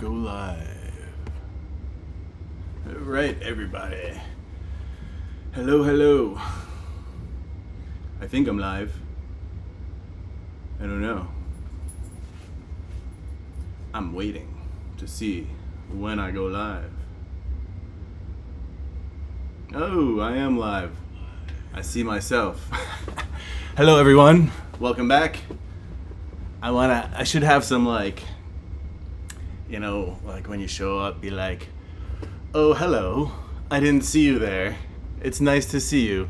Go live. All right, everybody. Hello, hello. I think I'm live. I don't know. I'm waiting to see when I go live. Oh, I am live. I see myself. Hello, everyone. Welcome back. I should have some like when you show up, be like, oh, hello, I didn't see you there. It's nice to see you.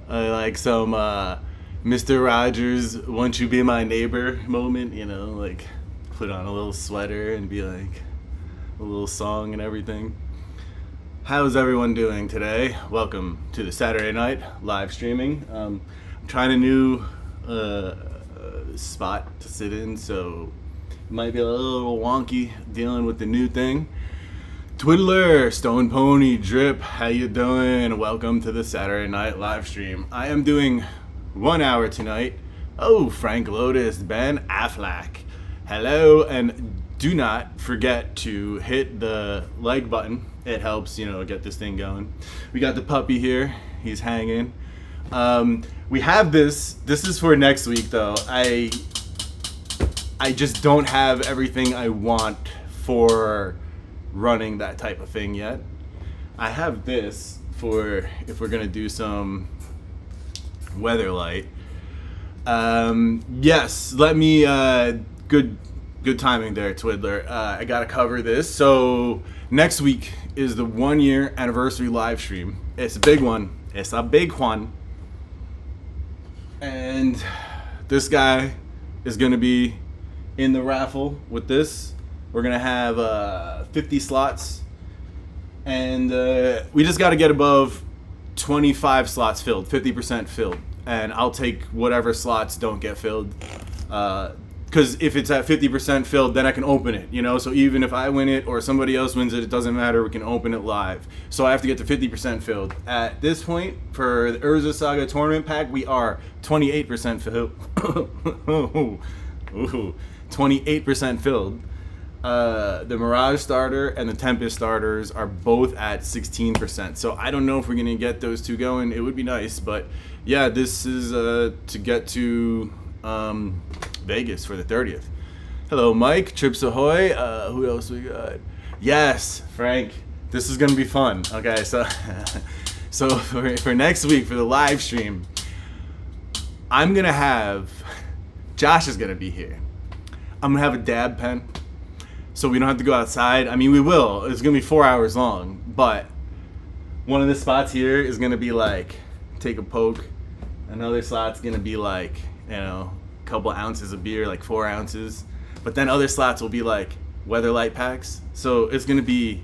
Like some Mr. Rogers, won't you be my neighbor moment, like put on a little sweater and be like a little song and everything. How's everyone doing today? Welcome to the Saturday night live streaming. I'm trying a new spot to sit in, so it might be a little wonky dealing with the new thing. Twiddler, Stone Pony, Drip, how you doing? Welcome to the Saturday night live stream. I am doing 1 hour tonight. Oh, Frank Lotus, Ben Affleck. Hello, and do not forget to hit the like button. It helps, get this thing going. We got the puppy here. He's hanging. We have this. This is for next week, though. I just don't have everything I want for running that type of thing yet. I have this for if we're gonna do some weather light. Yes, let me good timing there, Twiddler. I gotta cover this. So next week is the 1 year anniversary live stream. It's a big one. It's a big one. And this guy is gonna be in the raffle with this. We're gonna have 50 slots, and we just got to get above 25 slots filled, 50% filled, and I'll take whatever slots don't get filled. Because if it's at 50% filled, then I can open it, So even if I win it or somebody else wins it, it doesn't matter. We can open it live. So I have to get to 50% filled. At this point, for the Urza Saga tournament pack, we are 28% filled. 28% filled. The Mirage starter and the Tempest starters are both at 16%. So I don't know if we're gonna get those two going. It would be nice, but yeah, this is to get to Vegas for the 30th. Hello, Mike. Trips Ahoy. Who else we got? Yes, Frank. This is gonna be fun. Okay, so for next week for the live stream, I'm gonna have Josh is gonna be here. I'm gonna have a dab pen, so we don't have to go outside. I mean, we will. It's gonna be 4 hours long, but one of the spots here is gonna be like take a poke. Another slot's gonna be like a couple ounces of beer, like 4 ounces. But then other slots will be like weather light packs. So it can be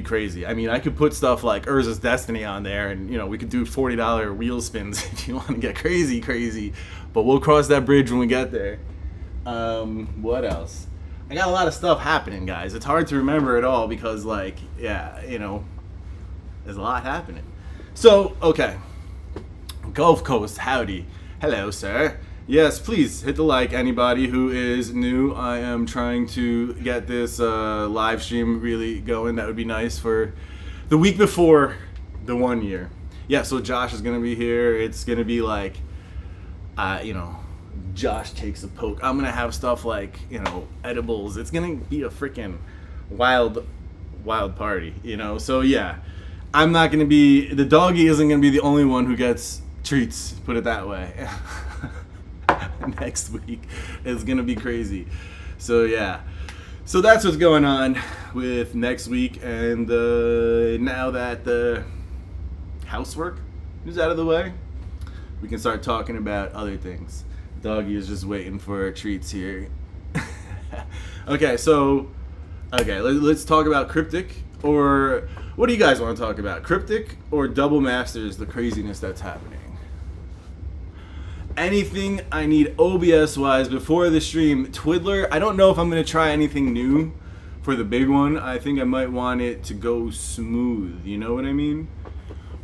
crazy. I mean, I could put stuff like Urza's Destiny on there, and we could do $40 wheel spins if you want to get crazy. But we'll cross that bridge when we get there. What else? I got a lot of stuff happening, guys. It's hard to remember it all because, there's a lot happening. So, okay. Gulf Coast, howdy. Hello, sir. Yes, please hit the like, anybody who is new. I am trying to get this live stream really going. That would be nice for the week before the 1 year. Yeah, so Josh is going to be here. It's going to be like, Josh takes a poke. I'm gonna have stuff like edibles. It's gonna be a freaking wild party, So yeah, I'm not gonna be the doggy. Isn't gonna be the only one who gets treats. Put it that way. Next week is gonna be crazy. So yeah, so that's what's going on with next week. And now that the housework is out of the way, we can start talking about other things. Doggy is just waiting for treats here. Okay, let's talk about Cryptic, or what do you guys want to talk about? Cryptic or Double Masters, the craziness that's happening? Anything I need OBS wise before the stream. Twiddler, I don't know if I'm going to try anything new for the big one. I think I might want it to go smooth, you know what I mean?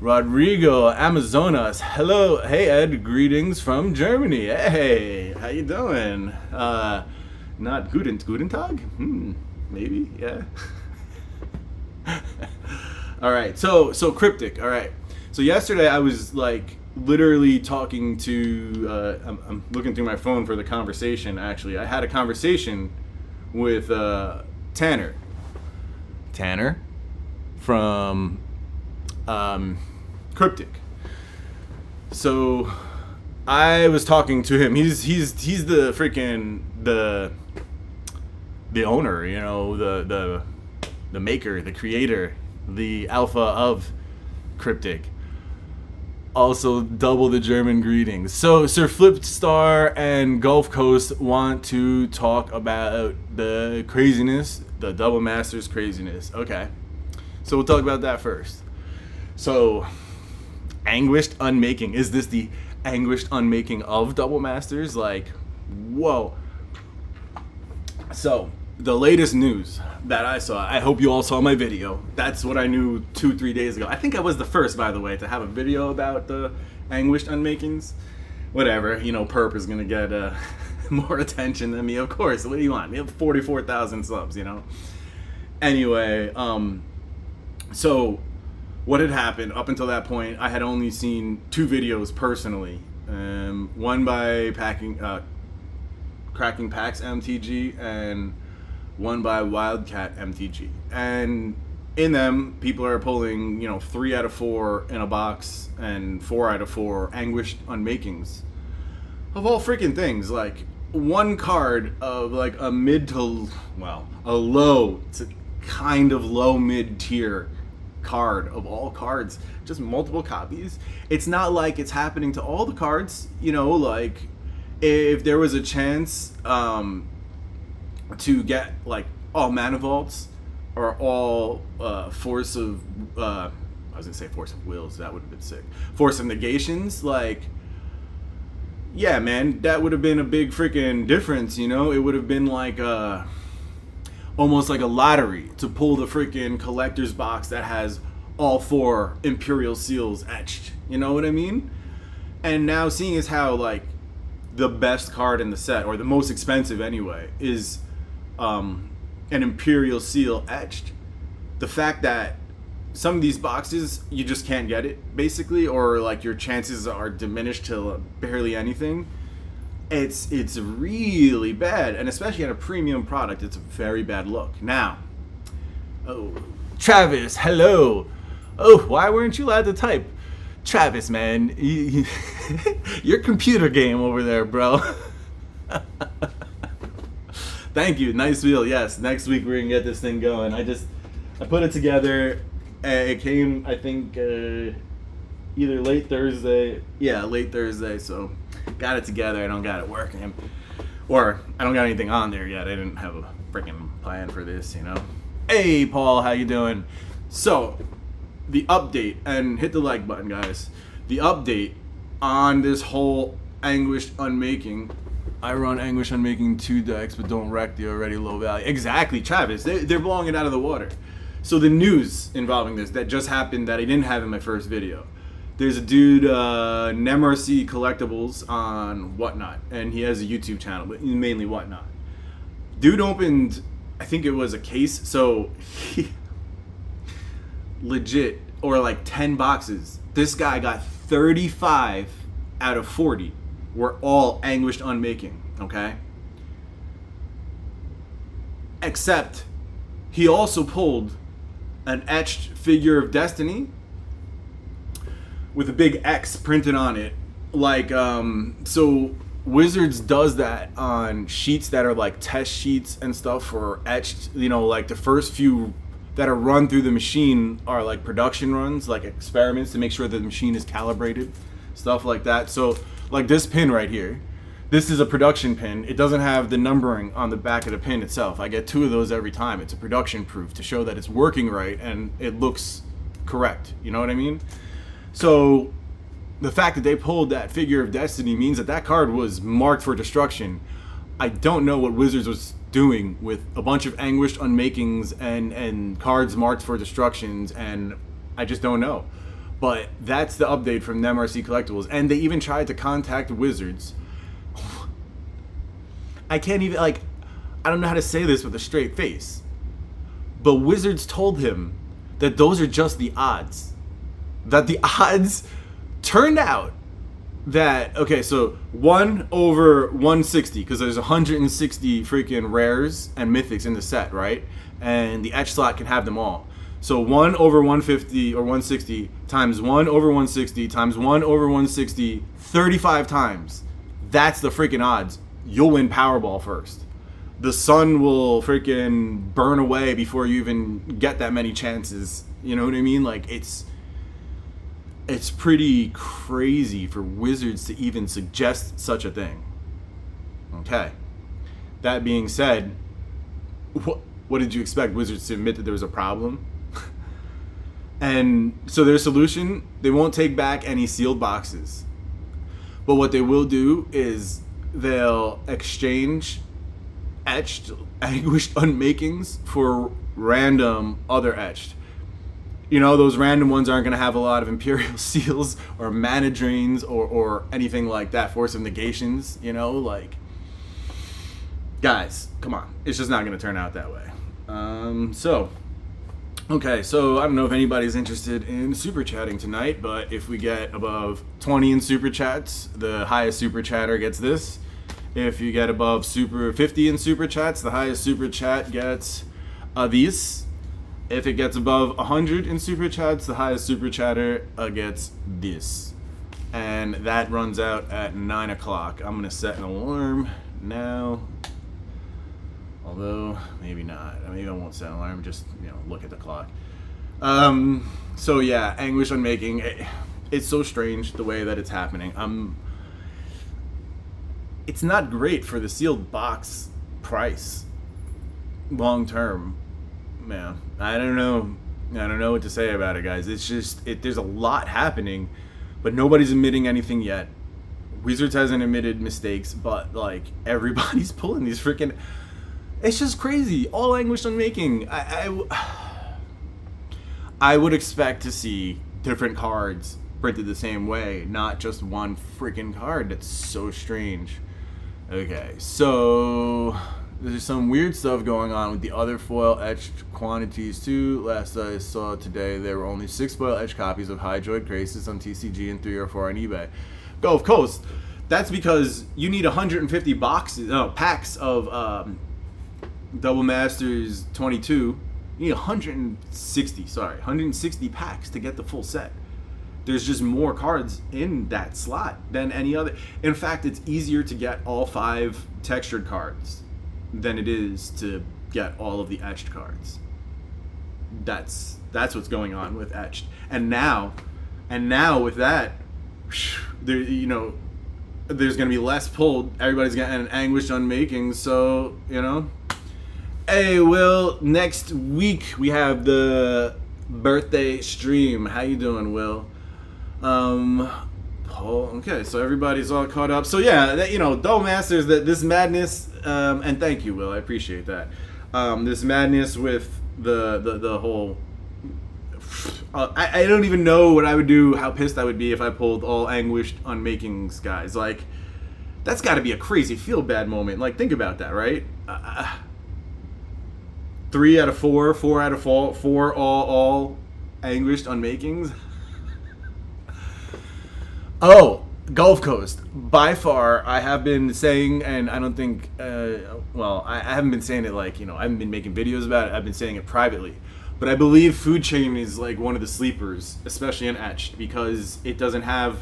Rodrigo, Amazonas. Hello. Hey, Ed. Greetings from Germany. Hey, how you doing? Not Guten Tag? Maybe, yeah. All right, so cryptic. All right, so yesterday I was like literally talking to. I'm looking through my phone for the conversation. Actually, I had a conversation with Tanner. Tanner from Cryptic. So I was talking to him. He's the freaking the owner, you know, the maker, the creator, the alpha of Cryptic. Also double the German greetings. So Sir Flipstar and Gulf Coast want to talk about the craziness, the Double Masters craziness. Okay. So we'll talk about that first. So Anguished Unmaking. Is this the Anguished Unmaking of Double Masters? Like, whoa. So the latest news that I saw, I hope you all saw my video. That's what I knew 2-3 days ago. I think I was the first, by the way, to have a video about the Anguished Unmakings. Whatever, you know, Perp is gonna get more attention than me, of course. What do you want? We have 44,000 subs, you know. Anyway, so what had happened up until that point? I had only seen 2 videos personally. One by Cracking Packs MTG and one by Wildcat MTG. And in them, people are pulling, you know, 3 out of 4 in a box and 4 out of 4 Anguished Unmakings of all freaking things. Like, one card of like a mid to, well, a low to kind of low mid tier card of all cards, just multiple copies. It's not like it's happening to all the cards, you know, like if there was a chance to get like all mana vaults or all force of I was gonna say force of wills, that would have been sick. Force of negations, like, yeah, man, that would have been a big freaking difference, you know. It would have been like almost like a lottery to pull the freaking collector's box that has all 4 Imperial seals etched, you know what I mean? And now seeing as how like the best card in the set, or the most expensive anyway, is an Imperial seal etched, the fact that some of these boxes you just can't get it basically, or like your chances are diminished to barely anything, it's really bad. And especially on a premium product, it's a very bad look. Now, oh, Travis, hello. Oh, why weren't you allowed to type? Travis, man, your computer game over there, bro. Thank you. Nice wheel. Yes, next week we're gonna get this thing going. I put it together. It came, I think, either late Thursday. Yeah, late Thursday. So got it together. I don't got it working, or I don't got anything on there yet. I didn't have a freaking plan for this, you know. Hey, Paul, how you doing? So the update, and hit the like button, guys. The update on this whole Anguished Unmaking. I run Anguished Unmaking 2 decks, but don't wreck the already low value. Exactly, Travis. They're blowing it out of the water. So the news involving this that just happened that I didn't have in my first video. There's a dude, NemRC Collectibles on Whatnot, and he has a YouTube channel, but mainly Whatnot. Dude opened, I think it was a case, so he legit, or like 10 boxes. This guy got 35 out of 40 were all Anguished Unmaking, okay? Except he also pulled an etched Figure of Destiny with a big X printed on it. Like, so Wizards does that on sheets that are like test sheets and stuff for etched, you know, like the first few that are run through the machine are like production runs, like experiments to make sure that the machine is calibrated, stuff like that. So like this pin right here, this is a production pin. It doesn't have the numbering on the back of the pin itself. I get 2 of those every time. It's a production proof to show that it's working right and it looks correct. You know what I mean? So the fact that they pulled that Figure of Destiny means that that card was marked for destruction. I don't know what Wizards was doing with a bunch of Anguished Unmakings and cards marked for destructions, and I just don't know. But that's the update from NemRC Collectibles. And they even tried to contact Wizards. I can't even, like, I don't know how to say this with a straight face, but Wizards told him that those are just the odds. That the odds turned out that, okay, so 1 over 160, because there's 160 freaking rares and mythics in the set, right? And the etch slot can have them all. So 1 over 150 or 160 times 1 over 160 times 1 over 160 35 times. That's the freaking odds. You'll win Powerball first. The sun will freaking burn away before you even get that many chances. You know what I mean? Like, it's pretty crazy for Wizards to even suggest such a thing. Okay. That being said, what did you expect? Wizards to admit that there was a problem? And so their solution, they won't take back any sealed boxes. But what they will do is they'll exchange etched, anguished unmakings for random other etched. You know, those random ones aren't going to have a lot of Imperial Seals or mana drains or anything like that, Force of Negations, you know, like, guys, come on. It's just not going to turn out that way. Okay, so I don't know if anybody's interested in super chatting tonight, but if we get above 20 in super chats, the highest super chatter gets this. If you get above 50 in super chats, the highest super chat gets these. If it gets above 100 in super chats, the highest super chatter gets this. And that runs out at 9 o'clock. I'm going to set an alarm now. Although, maybe not. Maybe I won't set an alarm, just, look at the clock. So yeah, Anguish Unmaking. It's so strange the way that it's happening. It's not great for the sealed box price long term. Man, I don't know what to say about it, guys. It's just, there's a lot happening, but nobody's admitting anything yet. Wizards hasn't admitted mistakes, but like, everybody's pulling these freaking... It's just crazy. All Anguish Unmaking. I would expect to see different cards printed the same way, not just one freaking card. That's so strange. Okay, so there's some weird stuff going on with the other foil etched quantities too. Last I saw today, there were only 6 foil etched copies of Hydroid Graces on TCG and 3 or 4 on eBay. Gulf Coast. That's because you need 150 packs of Double Masters 22. You need 160 packs to get the full set. There's just more cards in that slot than any other. In fact, it's easier to get all 5 textured cards than it is to get all of the etched cards. That's what's going on with etched. And now with that, there's going to be less pulled. Everybody's getting an Anguished Unmaking, so, Hey, Will, next week we have the birthday stream. How you doing, Will? Paul, okay, so everybody's all caught up. So yeah, Double Masters, this madness, and thank you, Will, I appreciate that. This madness with the whole... I don't even know what I would do, how pissed I would be if I pulled all Anguished Unmakings, guys. Like, that's got to be a crazy feel-bad moment. Like, think about that, right? 3 out of 4, 4 out of 4, all Anguished Unmakings. Oh, Gulf Coast. By far, I have been saying, and I don't think, I haven't been saying it like, I haven't been making videos about it. I've been saying it privately. But I believe Food Chain is like one of the sleepers, especially in etched, because it doesn't have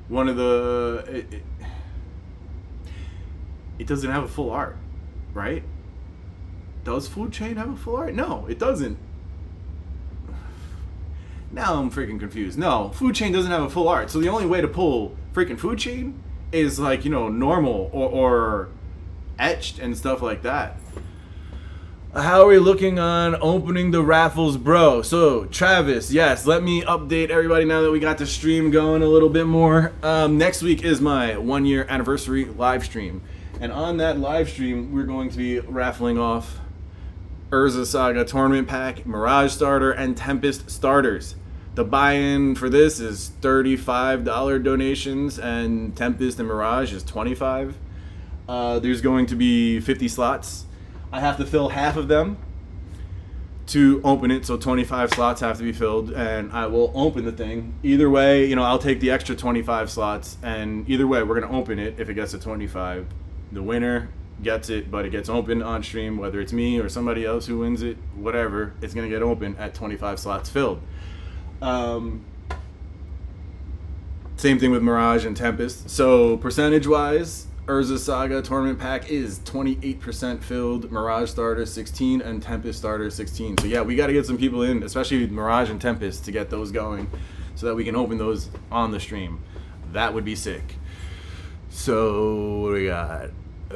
one of the... It doesn't have a full art, right? Does Food Chain have a full art? No, it doesn't. Now I'm freaking confused. No, Food Chain doesn't have a full art. So the only way to pull freaking Food Chain is like, normal or etched and stuff like that. How are we looking on opening the Raffles, bro? So, Travis, yes, let me update everybody now that we got the stream going a little bit more. Next week is my 1-year anniversary live stream. And on that live stream, we're going to be raffling off Urza Saga Tournament Pack, Mirage Starter, and Tempest Starters. The buy-in for this is $35 donations, and Tempest and Mirage is $25. There's going to be 50 slots, I have to fill half of them to open it, so 25 slots have to be filled, and I will open the thing. Either way, I'll take the extra 25 slots, and either way, we're going to open it. If it gets to 25, the winner gets it, but it gets opened on stream, whether it's me or somebody else who wins it, whatever, it's going to get open at 25 slots filled. Same thing with Mirage and Tempest. So percentage-wise, Urza Saga Tournament Pack is 28% filled, Mirage Starter 16, and Tempest Starter 16. So yeah, we got to get some people in, especially with Mirage and Tempest, to get those going so that we can open those on the stream. That would be sick. So what do we got? I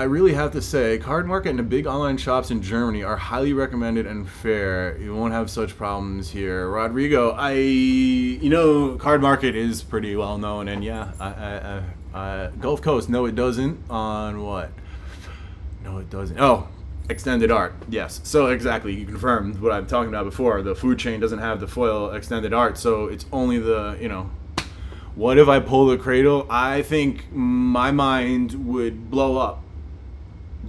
really have to say, Card Market and the big online shops in Germany are highly recommended and fair. You won't have such problems here. Rodrigo, Card Market is pretty well known, and yeah, Gulf Coast, no it doesn't. On what? No it doesn't. Oh, extended art, yes. So exactly, you confirmed what I'm talking about before. The food chain doesn't have the foil extended art, so it's only the, What if I pull the cradle? I think my mind would blow up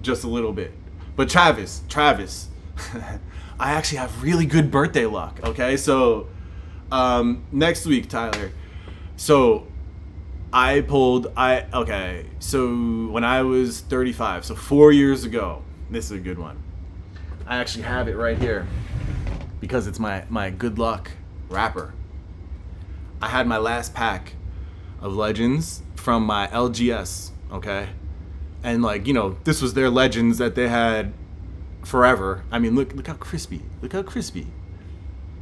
just a little bit. But Travis, I actually have really good birthday luck, okay? So next week, Tyler. So so when I was 35, so 4 years ago, this is a good one. I actually have it right here because it's my good luck wrapper. I had my last pack of Legends from my LGS, okay? And this was their Legends that they had forever. I mean, look how crispy. Look how crispy.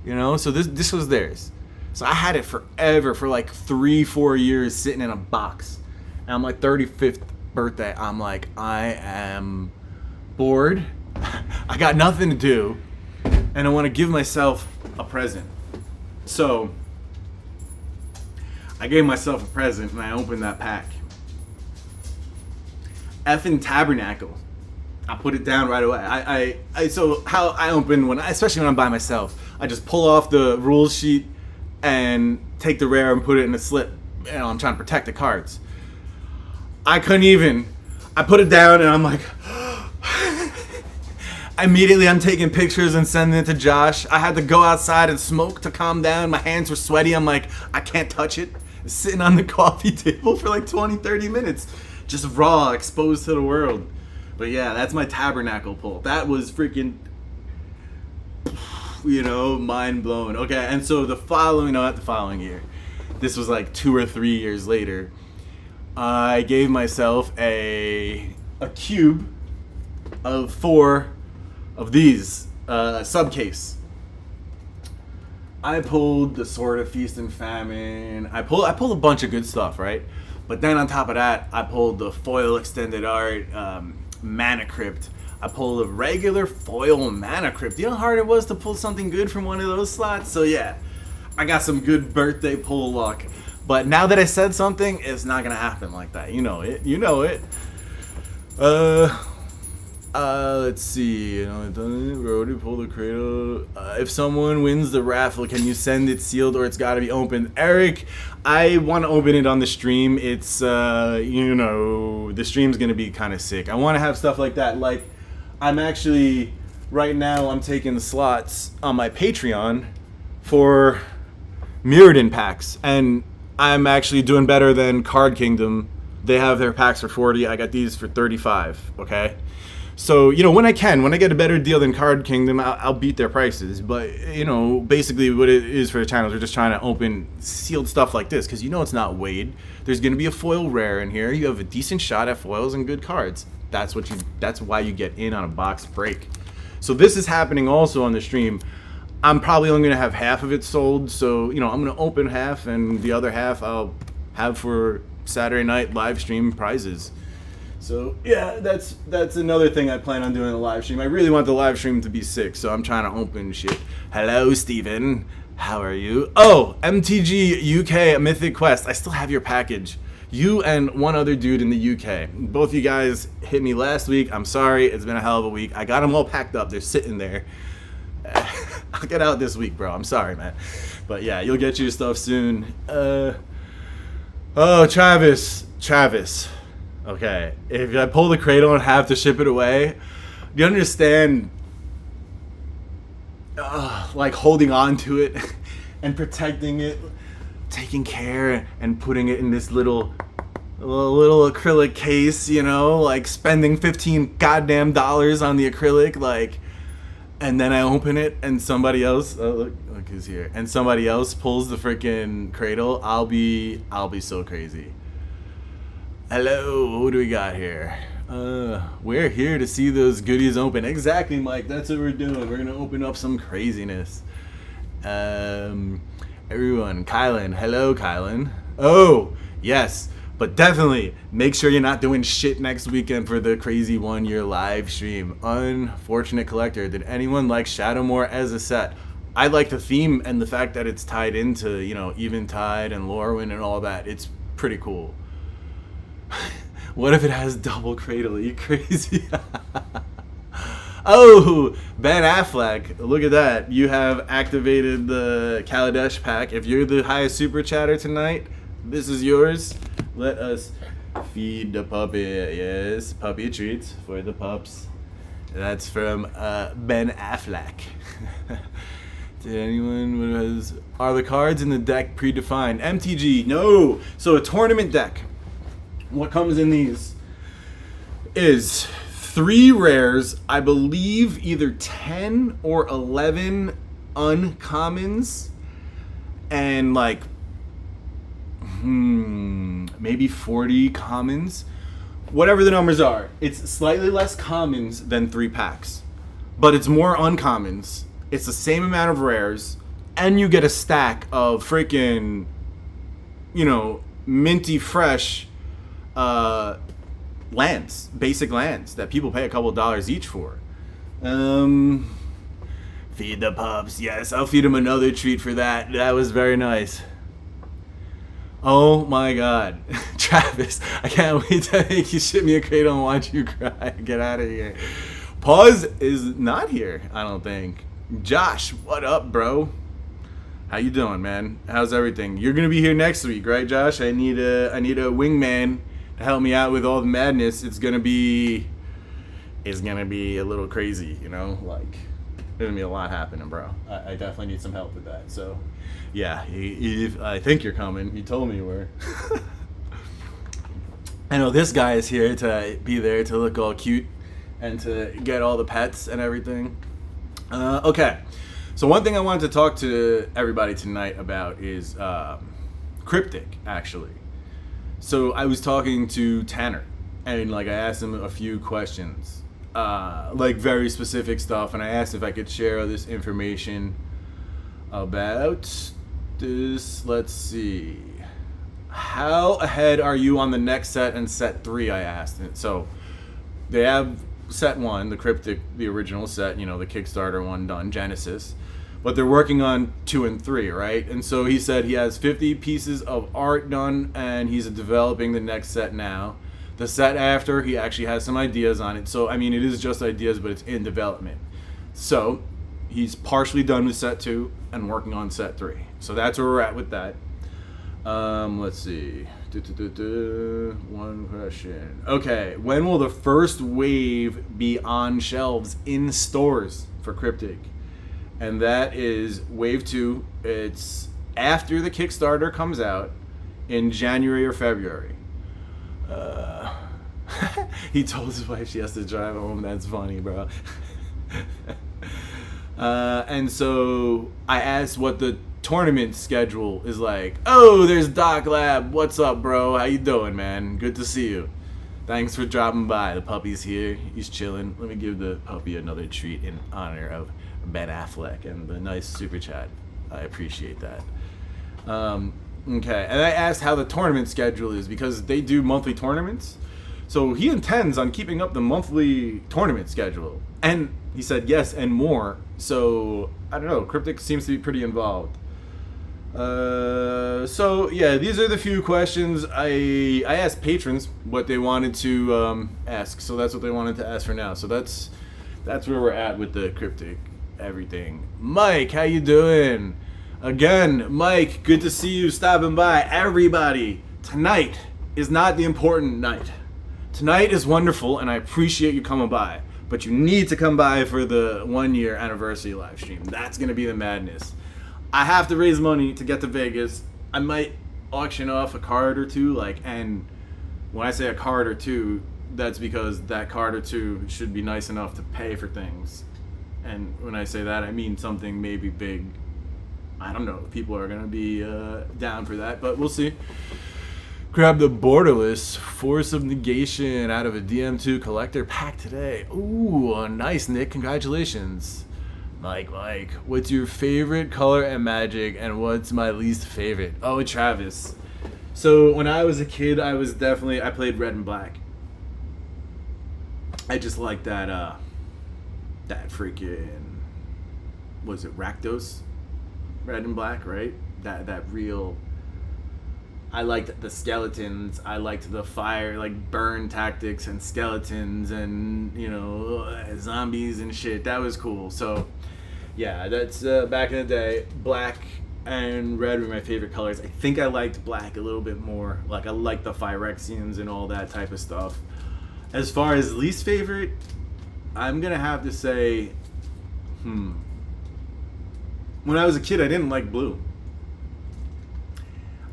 So this was theirs. So I had it forever, for 3-4 years, sitting in a box. And on my 35th birthday, I'm like, I am bored. I got nothing to do, and I want to give myself a present. So I gave myself a present, and I opened that pack. Effing Tabernacle. I put it down right away. So how I open, especially when I'm by myself, I just pull off the rules sheet and take the rare and put it in a slip. I'm trying to protect the cards. I couldn't even. I put it down, and I'm like, immediately I'm taking pictures and sending it to Josh. I had to go outside and smoke to calm down. My hands were sweaty. I'm like, I can't touch it. Sitting on the coffee table for 20-30 minutes, just raw, exposed to the world. But yeah, that's my Tabernacle pull. That was freaking, mind blown. Okay, and so not the following year, this was 2 or 3 years later, I gave myself a cube of 4 of these subcase. I pulled the Sword of Feast and Famine. I pulled a bunch of good stuff, right? But then on top of that, I pulled the foil extended art, Mana Crypt. I pulled a regular foil Mana Crypt. You know how hard it was to pull something good from one of those slots? So yeah, I got some good birthday pull luck. But now that I said something, it's not gonna happen like that. You know it. Let's see. Already pulled the cradle. If someone wins the raffle, can you send it sealed or it's got to be opened? Eric, I want to open it on the stream. It's the stream's gonna be kind of sick. I want to have stuff like that. I'm actually right now I'm taking the slots on my Patreon for Mirrodin packs, and I'm actually doing better than Card Kingdom. They have their packs for 40. I got these for 35. Okay. So, when I get a better deal than Card Kingdom, I'll beat their prices. But, basically what it is for the channels, we're just trying to open sealed stuff like this. Because it's not weighed. There's going to be a foil rare in here. You have a decent shot at foils and good cards. That's why you get in on a box break. So this is happening also on the stream. I'm probably only going to have half of it sold. So, I'm going to open half, and the other half I'll have for Saturday night live stream prizes. So yeah, that's another thing I plan on doing in the live stream. I really want the live stream to be sick, so I'm trying to open shit. Hello, Steven. How are you? Oh, MTG UK Mythic Quest. I still have your package. You and one other dude in the UK. Both you guys hit me last week. I'm sorry. It's been a hell of a week. I got them all packed up. They're sitting there. I'll get out this week, bro. I'm sorry, man. But yeah, you'll get your stuff soon. Oh, Travis. Okay, if I pull the cradle and have to ship it away, do you understand? Like holding on to it and protecting it, taking care and putting it in this little acrylic case, you know, like spending 15 goddamn dollars on the acrylic, like, and then I open it and somebody else, look who's here, and somebody else pulls the freaking cradle. I'll be so crazy. Hello, what do we got here? We're here to see those goodies open. Exactly, Mike. That's what we're doing. We're gonna open up some craziness. Everyone, Kylan. Hello, Kylan. Oh, yes. But definitely make sure you're not doing shit next weekend for the crazy 1 year live stream. Unfortunate Collector. Did anyone like Shadowmoor as a set? I like the theme and the fact that it's tied into, you know, Eventide and Lorwyn and all that. It's pretty cool. What if it has double cradle? Are you crazy? Oh, Ben Affleck. Look at that. You have activated the Kaladesh pack. If you're the highest super chatter tonight, this is yours. Let us feed the puppy. Yes, puppy treats for the pups. That's from Ben Affleck. Did anyone are the cards in the deck predefined? MTG, no. So a tournament deck. What comes in these is 3 rares, I believe either 10 or 11 uncommons, and like maybe 40 commons. Whatever the numbers are, it's slightly less commons than 3 packs, but it's more uncommons. It's the same amount of rares, and you get a stack of freaking, you know, minty fresh lands, basic lands that people pay a couple dollars each for. Feed the pups. Yes, I'll feed them another treat for that. That was very nice. Oh my god. Travis, I can't wait to make you ship me a cradle and watch you cry. Get out of here. Pause is not here, I don't think. Josh, what up, bro? How you doing, man? How's everything? You're gonna be here next week, right, Josh? I need a wingman to help me out with all the madness. It's gonna be a little crazy, you know, like there's gonna be a lot happening, bro. I definitely need some help with that. So yeah, if I think you're coming. You told me you were. I know this guy is here to be there to look all cute and to get all the pets and everything. Okay, so one thing I wanted to talk to everybody tonight about is Cryptic, actually. So I was talking to Tanner, and like I asked him a few questions, like very specific stuff, and I asked if I could share this information about this. Let's see. How ahead are you on the next set and set 3? I asked. So they have set 1, the Cryptic, the original set, you know, the Kickstarter one done, Genesis. But they're working on 2 and 3, right? And so he said he has 50 pieces of art done, and he's developing the next set now. The set after, he actually has some ideas on it. So, I mean, it is just ideas, but it's in development. So, he's partially done with set 2 and working on set 3. So that's where we're at with that. Let's see. One question. Okay, when will the first wave be on shelves in stores for Cryptic? And that is Wave 2. It's after the Kickstarter comes out in January or February. He told his wife she has to drive home. That's funny, bro. And so I asked what the tournament schedule is like. Oh, there's Doc Lab. What's up, bro? How you doing, man? Good to see you. Thanks for dropping by. The puppy's here. He's chilling. Let me give the puppy another treat in honor of Ben Affleck and the nice super chat. I appreciate that. Okay, and I asked how the tournament schedule is because they do monthly tournaments. So he intends on keeping up the monthly tournament schedule. And he said yes and more. So I don't know, Cryptic seems to be pretty involved. So yeah, these are the few questions. I asked patrons what they wanted to ask, so that's what they wanted to ask for now. So that's where we're at with the Cryptic everything. Mike, how you doing? Again, Mike, good to see you stopping by. Everybody, tonight is not the important night. Tonight is wonderful, and I appreciate you coming by. But you need to come by for the 1-year anniversary live stream. That's going to be the madness. I have to raise money to get to Vegas. I might auction off a card or two, like, and when I say a card or two, that's because that card or two should be nice enough to pay for things. And when I say that, I mean something maybe big. I don't know if people are going to be down for that, but we'll see. Grab the Borderless Force of Negation out of a DM2 collector pack today. Ooh, nice, Nick. Congratulations. Mike, what's your favorite color and Magic, and what's my least favorite? Oh, Travis. So when I was a kid, I played red and black. I just like that freaking, was it Rakdos? Red and black, right? That real. I liked the skeletons. I liked the fire, like burn tactics and skeletons and, you know, zombies and shit. That was cool. So, yeah, that's back in the day. Black and red were my favorite colors. I think I liked black a little bit more. Like, I liked the Phyrexians and all that type of stuff. As far as least favorite, I'm going to have to say, when I was a kid, I didn't like blue.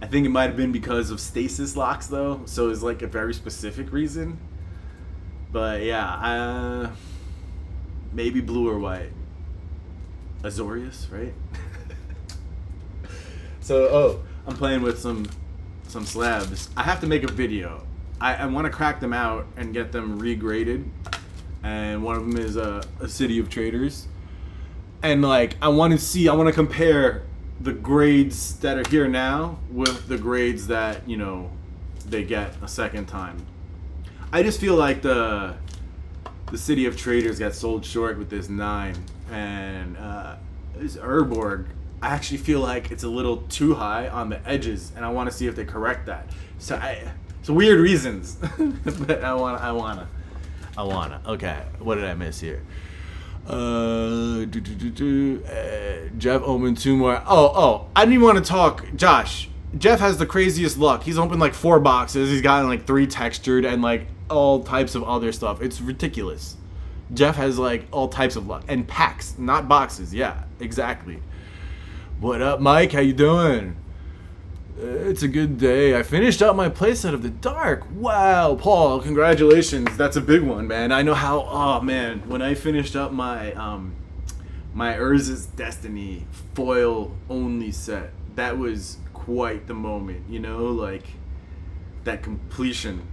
I think it might have been because of stasis locks, though, so it's like a very specific reason. But yeah, maybe blue or white. Azorius, right? So, I'm playing with some slabs. I have to make a video. I want to crack them out and get them regraded. And one of them is a City of Traders. And like, I want to compare the grades that are here now with the grades that, you know, they get a second time. I just feel like the City of Traders got sold short with this 9, and this Urborg, I actually feel like it's a little too high on the edges, and I want to see if they correct that. So it's weird reasons, but I wanna. Okay, what did I miss here? Jeff opened 2 more. Oh, I didn't even want to talk. Josh, Jeff has the craziest luck. He's opened like 4 boxes. He's gotten like 3 textured and like all types of other stuff. It's ridiculous. Jeff has like all types of luck and packs, not boxes. Yeah, exactly. What up, Mike? How you doing? It's a good day. I finished up my playset of the Dark. Wow, Paul, congratulations. That's a big one, man. I know how. Oh man, when I finished up my my Urza's Destiny foil only set, that was quite the moment. You know, like that completion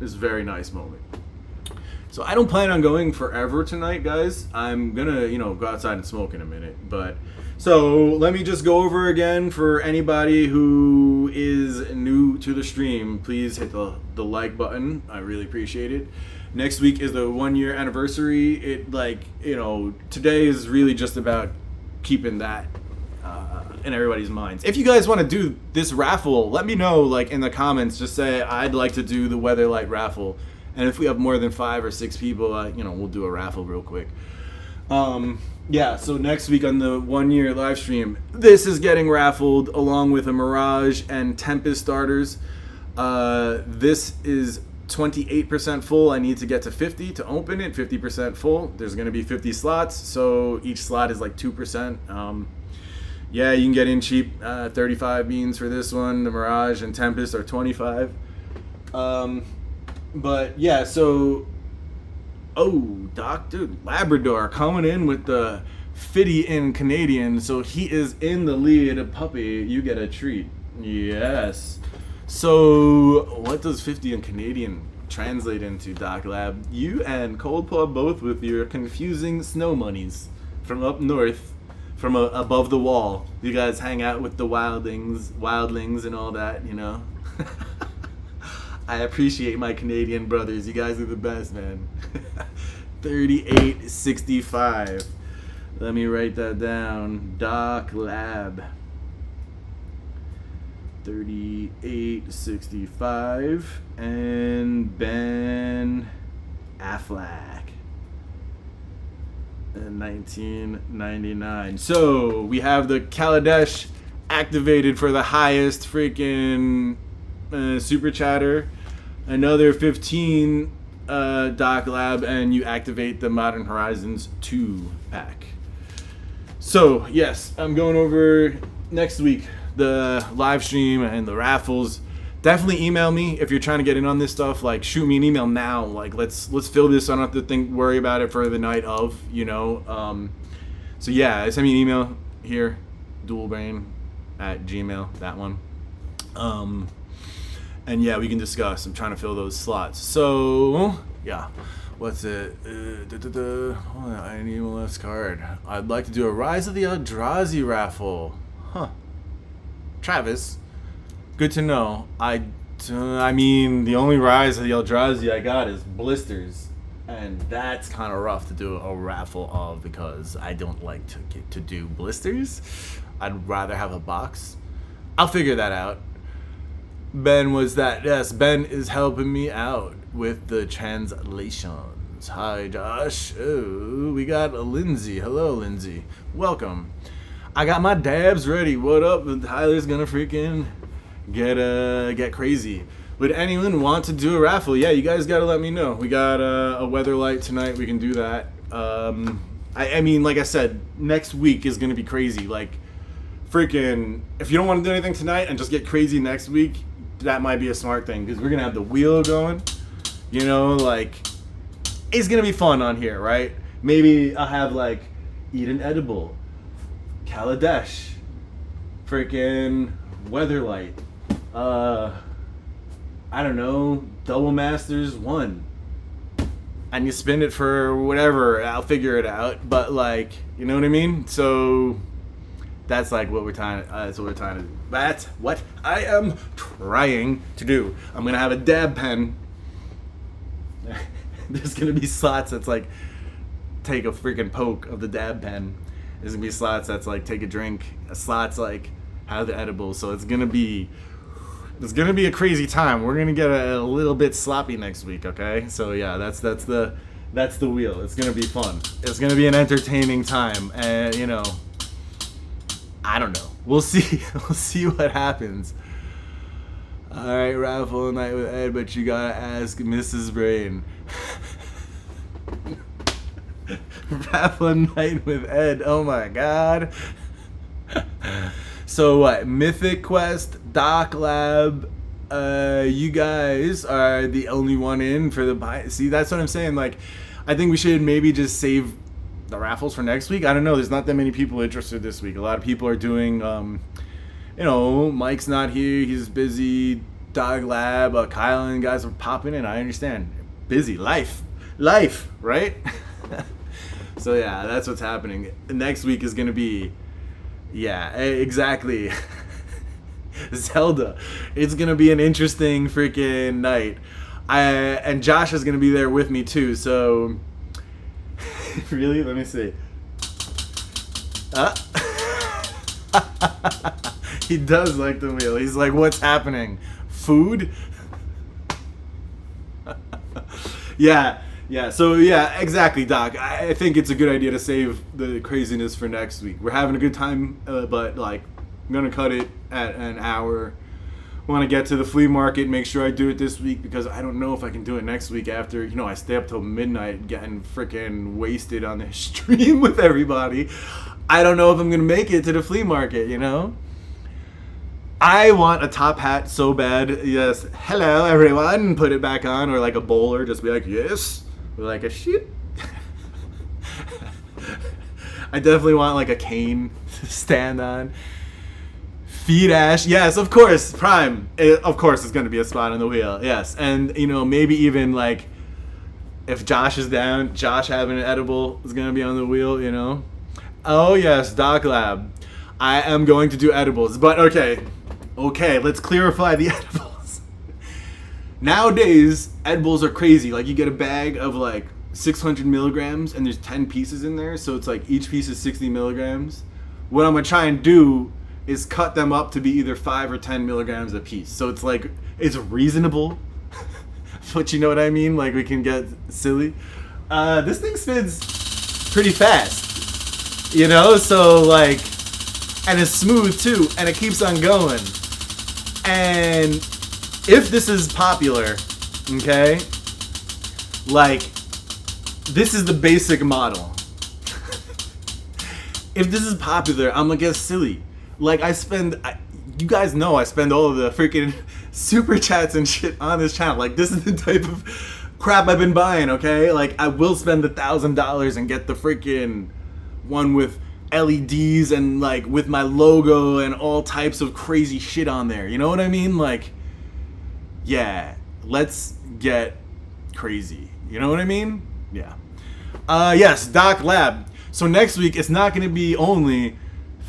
is a very nice moment. So I don't plan on going forever tonight, guys. I'm gonna, you know, go outside and smoke in a minute, but. So let me just go over again for anybody who is new to the stream. Please hit the like button. I really appreciate it. Next week is the 1-year anniversary. It, like, you know, today is really just about keeping that in everybody's minds. If you guys want to do this raffle, let me know, like, in the comments. Just say I'd like to do the Weatherlight raffle, and if we have more than 5 or 6 people, you know, we'll do a raffle real quick. Yeah, so next week on the 1-year live stream, this is getting raffled along with a Mirage and Tempest starters. This is 28% full. I need to get to 50 to open it. 50% full. There's going to be 50 slots, so each slot is like 2%. Yeah, you can get in cheap. 35 beans for this one. The Mirage and Tempest are 25. But yeah, so... Oh, Dr. Labrador coming in with the 50 in Canadian, so he is in the lead. Puppy, you get a treat. Yes. So, what does 50 in Canadian translate into, Doc Lab? You and Coldpaw both with your confusing snow monies from up north, from above the wall. You guys hang out with the wildlings and all that, you know? I appreciate my Canadian brothers. You guys are the best, man. 3865. Let me write that down. Doc Lab. 3865. And Ben Affleck. 1999. So we have the Kaladesh activated for the highest freaking super chatter. another 15 Doc Lab, and you activate the Modern Horizons 2 pack. So, yes, I'm going over next week the live stream and the raffles. Definitely email me if you're trying to get in on this stuff. Like, shoot me an email now. Like, let's fill this. I don't have to worry about it for the night of, you know. So yeah, send me an email here, dualbrain@gmail, that one. And yeah, we can discuss. I'm trying to fill those slots. So yeah, what's it? I need one last card. I'd like to do a Rise of the Eldrazi raffle. Huh. Travis, good to know. I mean, the only Rise of the Eldrazi I got is blisters, and that's kind of rough to do a raffle of because I don't like to do blisters. I'd rather have a box. I'll figure that out. Ben was that. Yes, Ben is helping me out with the translations. Hi, Josh. Oh, we got Lindsay. Hello, Lindsay. Welcome. I got my dabs ready. What up? Tyler's gonna freaking get crazy. Would anyone want to do a raffle? Yeah, you guys gotta let me know. We got a weather light tonight. We can do that. I mean, like I said, next week is gonna be crazy. Like, freaking, if you don't want to do anything tonight and just get crazy next week, that might be a smart thing because we're gonna have the wheel going. You know, like, it's gonna be fun on here, right? Maybe I'll have like eat an edible, Kaladesh, freaking Weatherlight, I don't know, Double Masters 1, and you spin it for whatever. I'll figure it out, but like, you know what I mean? So that's like what we're trying. That's what I am trying to do. I'm gonna have a dab pen. There's gonna be slots that's like take a freaking poke of the dab pen. There's gonna be slots that's like take a drink. Slots like have the edibles. So it's gonna be a crazy time. We're gonna get a little bit sloppy next week. Okay. So yeah, that's the wheel. It's gonna be fun. It's gonna be an entertaining time, and you know, I don't know. We'll see. We'll see what happens. All right, raffle night with Ed, but you gotta ask Mrs. Brain. Raffle night with Ed. Oh my God. So what? Mythic Quest, Doc Lab. You guys are the only one in for the buy. See, that's what I'm saying. Like, I think we should maybe just save the raffles for next week. I don't know. There's not that many people interested this week. A lot of people are doing, you know, Mike's not here. He's busy. Dog Lab, Kyle and guys are popping in. I understand. Busy. Life, right? So yeah, that's what's happening. Next week is going to be, yeah, exactly. Zelda. It's going to be an interesting freaking night. And Josh is going to be there with me too. So really? Let me see. He does like the wheel. He's like, what's happening? Food? Yeah. So yeah, exactly, Doc. I think it's a good idea to save the craziness for next week. We're having a good time, but like, I'm gonna cut it at an hour. Want to get to the flea market, make sure I do it this week because I don't know if I can do it next week after, you know, I stay up till midnight getting freaking wasted on the stream with everybody. I don't know if I'm going to make it to the flea market, you know? I want a top hat so bad. Yes, hello everyone, put it back on, or like a bowler, just be like, yes, or like a shit. I definitely want like a cane to stand on. Feed Ash, yes, of course, Prime. Of course, it's going to be a spot on the wheel, yes. And, you know, maybe even, like, if Josh is down, Josh having an edible is going to be on the wheel, you know. Oh, yes, Doc Lab. I am going to do edibles, but okay, let's clarify the edibles. Nowadays, edibles are crazy. Like, you get a bag of, like, 600 milligrams, and there's 10 pieces in there, so it's like each piece is 60 milligrams. What I'm going to try and do is cut them up to be either 5 or 10 milligrams a piece. So it's like, it's reasonable, but you know what I mean? Like, we can get silly. This thing spins pretty fast, you know? So like, and it's smooth too, and it keeps on going. And if this is popular, Okay? Like, this is the basic model. If this is popular, I'm gonna get silly. Like, you guys know I spend all of the freaking super chats and shit on this channel. Like, this is the type of crap I've been buying, okay? Like, I will spend $1,000 and get the freaking one with LEDs and, like, with my logo and all types of crazy shit on there. You know what I mean? Like, yeah, let's get crazy. You know what I mean? Yeah. Yes, Doc Lab. So next week, it's not going to be only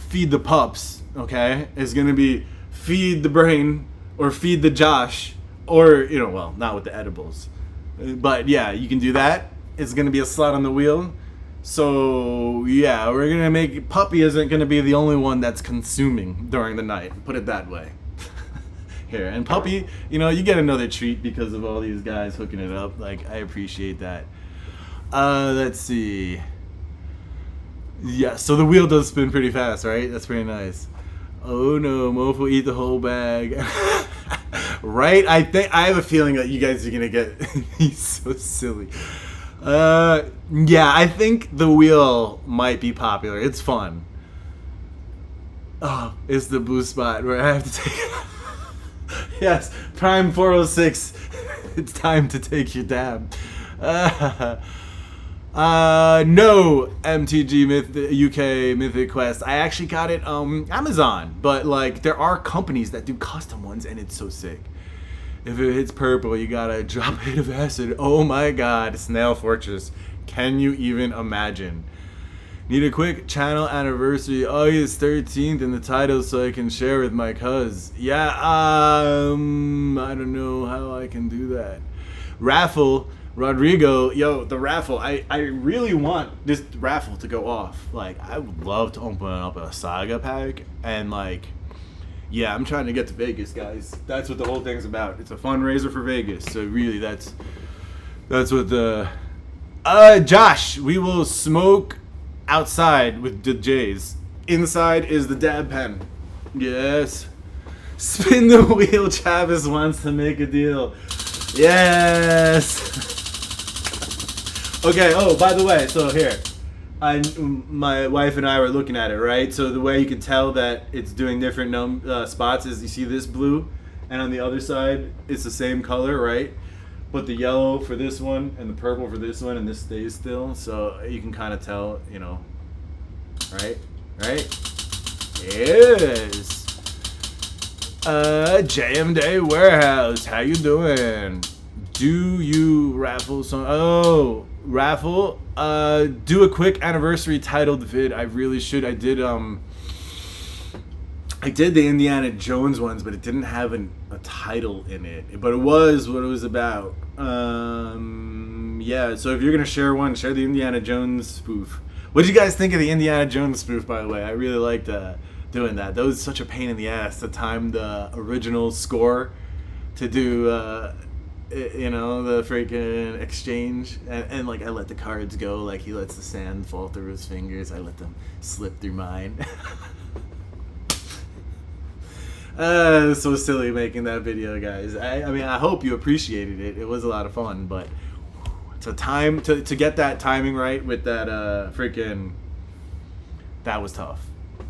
feed the pups, okay? It's going to be feed the brain or feed the Josh, or, you know, well, not with the edibles. But yeah, you can do that. It's going to be a slot on the wheel. So yeah, we're going to make, Puppy isn't going to be the only one that's consuming during the night. Put it that way. Here, and Puppy, you know, you get another treat because of all these guys hooking it up. Like, I appreciate that. Let's see. Yeah, so the wheel does spin pretty fast, right? That's pretty nice. Oh no, Mofo eat the whole bag. Right? I have a feeling that you guys are gonna get. He's so silly. Yeah, I think the wheel might be popular. It's fun. Oh, it's the boost spot where I have to take it. Yes, Prime 406. It's time to take your dab. No MTG UK Mythic Quest. I actually got it Amazon, but like there are companies that do custom ones and it's so sick. If it hits purple, you got a drop hit of acid. Oh my god, Snail Fortress. Can you even imagine? Need a quick channel anniversary August 13th in the title so I can share with my cuz. Yeah, I don't know how I can do that. Raffle Rodrigo, yo, the raffle. I really want this raffle to go off. Like, I would love to open up a Saga pack. And, like, yeah, I'm trying to get to Vegas, guys. That's what the whole thing's about. It's a fundraiser for Vegas. So, really, that's what the... Josh, we will smoke outside with the J's. Inside is the dab pen. Yes. Spin the wheel. Travis wants to make a deal. Yes. Okay, oh, by the way, so here, my wife and I were looking at it, right? So the way you can tell that it's doing different spots is you see this blue, and on the other side, it's the same color, right? But the yellow for this one, and the purple for this one, and this stays still, so you can kind of tell, you know, right? Right? Yes! JM Day Warehouse, how you doing? Do you raffle some? Oh, raffle. Do a quick anniversary titled vid. I really should. I did the Indiana Jones ones, but it didn't have a title in it. But it was what it was about. Yeah. So if you're gonna share one, share the Indiana Jones spoof. What did you guys think of the Indiana Jones spoof? By the way, I really liked doing that. That was such a pain in the ass to time the original score to do. You know, the freaking exchange, and like I let the cards go, like he lets the sand fall through his fingers, I let them slip through mine. It was so silly making that video, guys. I mean, I hope you appreciated it. It was a lot of fun, but to get that timing right with that freaking, that was tough.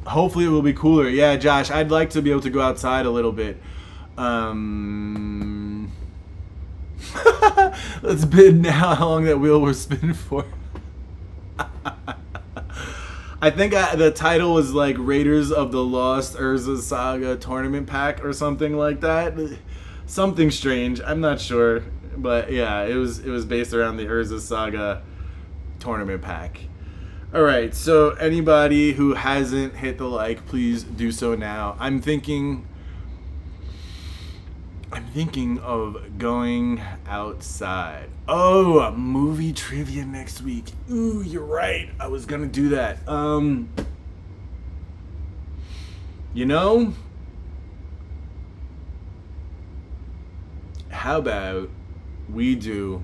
Hopefully it will be cooler. Yeah, Josh, I'd like to be able to go outside a little bit. Let's bid now how long that wheel will spin for. I think the title was like Raiders of the Lost Urza Saga Tournament Pack or something like that. Something strange. I'm not sure, but yeah, it was based around the Urza Saga Tournament Pack. All right, so anybody who hasn't hit the like, please do so now. I'm thinking of going outside. Oh, a movie trivia next week. Ooh, you're right. I was gonna do that. You know, how about we do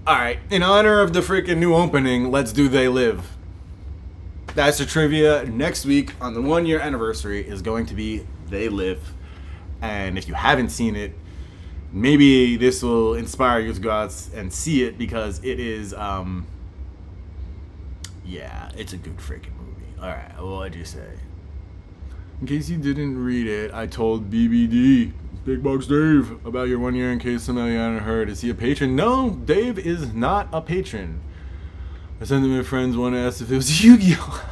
all right, in honor of the freaking new opening, let's do They Live. That's the trivia. Next week on the 1 year anniversary is going to be They Live. And if you haven't seen it, maybe this will inspire you to go out and see it, because it is, yeah, it's a good freaking movie. Alright, what'd you say? In case you didn't read it, I told BBD, Big Box Dave, about your 1 year in case somebody hadn't heard. Is he a patron? No, Dave is not a patron. I sent to my friends, one asked if it was Yu-Gi-Oh!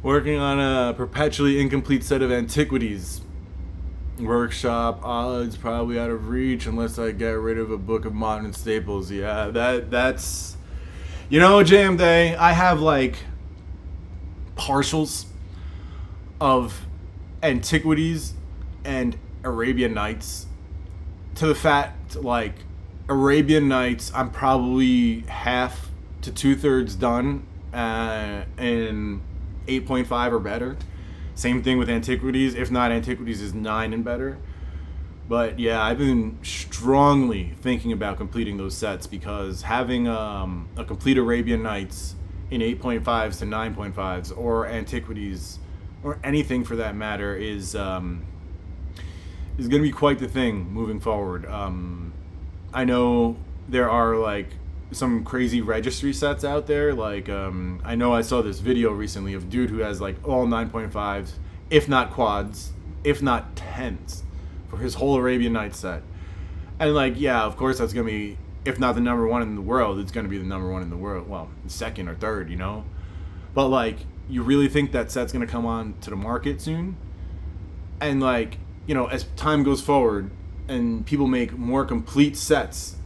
Working on a perpetually incomplete set of antiquities. Workshop odds probably out of reach unless I get rid of a book of modern staples. Yeah, that's... You know, Jam Day, I have like partials of antiquities and Arabian Nights. To the fact, like, Arabian Nights, I'm probably half to 2/3 done in 8.5 or better. Same thing with Antiquities. If not, Antiquities is 9 and better. But yeah, I've been strongly thinking about completing those sets, because having a complete Arabian Nights in 8.5s to 9.5s, or Antiquities, or anything for that matter, is going to be quite the thing moving forward. I know there are like some crazy registry sets out there. Like I know I saw this video recently of a dude who has like all 9.5s, if not quads, if not 10s, for his whole Arabian Nights set. And like, yeah, of course that's gonna be, if not the number one in the world, it's gonna be the number one in the world. Well, second or third, you know. But like, you really think that set's gonna come on to the market soon? And like, you know, as time goes forward and people make more complete sets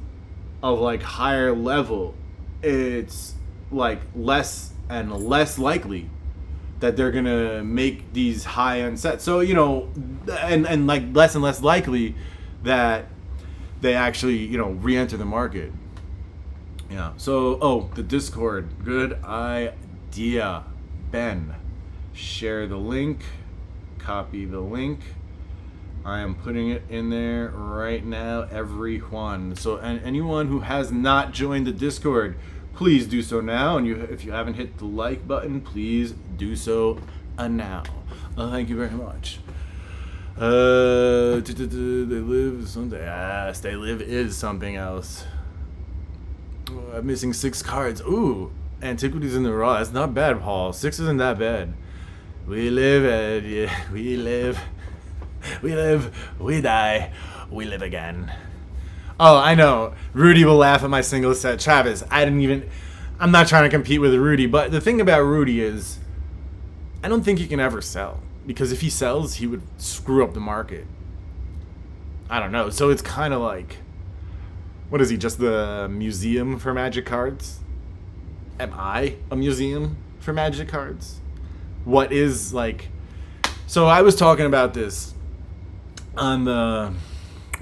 of like higher level, it's like less and less likely that they're gonna make these high-end sets. So, you know, and like less and less likely that they actually, you know, re-enter the market. Yeah. So, oh, the Discord, good idea. Ben, share the link, copy the link. I am putting it in there right now, everyone. So, and anyone who has not joined the Discord, please do so now. And if you haven't hit the like button, please do so now. Thank you very much. They live something. Yes, they live is something else. Oh, I'm missing 6 cards. Ooh, Antiquities in the Raw. That's not bad, Paul. 6 isn't that bad. We live, yeah, we live. We live, we die, we live again. Oh, I know. Rudy will laugh at my single set. Travis, I'm not trying to compete with Rudy, but the thing about Rudy is, I don't think he can ever sell. Because if he sells, he would screw up the market. I don't know. So it's kind of like, what is he, just the museum for Magic cards? Am I a museum for Magic cards? What is, like... So I was talking about this on the,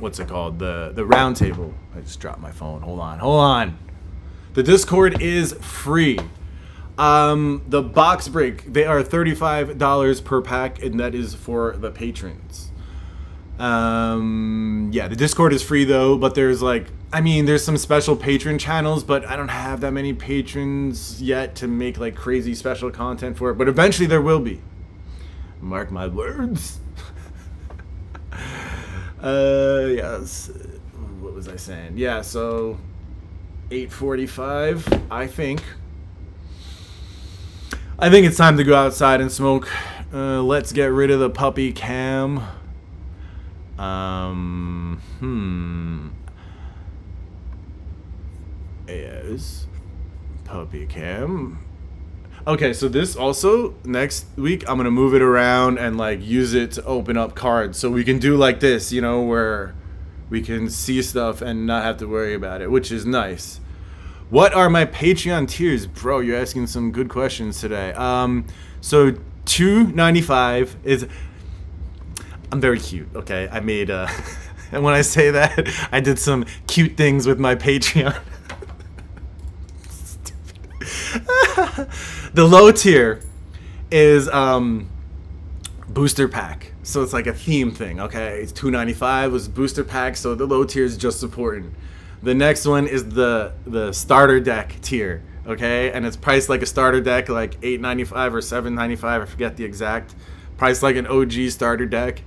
what's it called, the round table. I just dropped my phone. Hold on. The Discord is free. The box break, they are $35 per pack, and that is for the patrons. Yeah, the Discord is free though, but there's like, I mean, there's some special patron channels, but I don't have that many patrons yet to make like crazy special content for it, but eventually there will be. Mark my words. Yes. What was I saying? Yeah, so 8:45, I think it's time to go outside and smoke. Let's get rid of the puppy cam. Yes. Puppy cam. Okay, so this also, next week, I'm going to move it around and, like, use it to open up cards. So we can do like this, you know, where we can see stuff and not have to worry about it, which is nice. What are my Patreon tiers? Bro, you're asking some good questions today. So $2.95 is... I'm very cute, okay? I made, and when I say that, I did some cute things with my Patreon. The low tier is booster pack, so it's like a theme thing. Okay, it's $2.95 was booster pack, so the low tier is just supporting. The next one is the starter deck tier, okay? And it's priced like a starter deck, like $8.95 or $7.95. I forget the exact. Priced like an OG starter deck.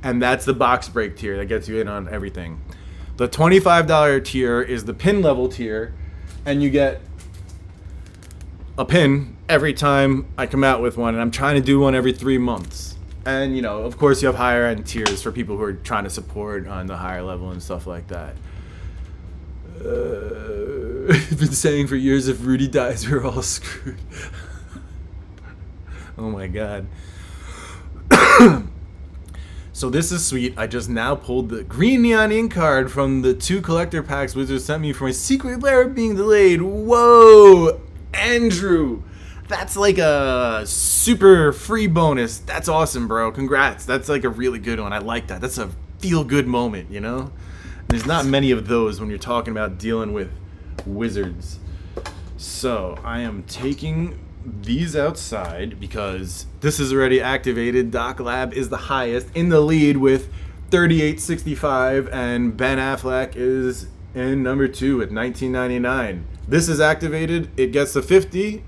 And that's the box break tier that gets you in on everything. The $25 tier is the pin level tier, and you get a pin every time I come out with one, and I'm trying to do one every 3 months. And, you know, of course you have higher end tiers for people who are trying to support on the higher level and stuff like that. I've been saying for years, if Rudy dies, we're all screwed. Oh my god. So this is sweet. I just now pulled the green neon ink card from the 2 collector packs Wizards sent me for my secret lair being delayed. Whoa, Andrew. That's like a super free bonus. That's awesome, bro. Congrats. That's like a really good one. I like that. That's a feel-good moment, you know? There's not many of those when you're talking about dealing with Wizards. So I am taking these outside because this is already activated. Doc Lab is the highest in the lead with 38.65, and Ben Affleck is in number 2 at 19.99. This is activated. It gets to 50.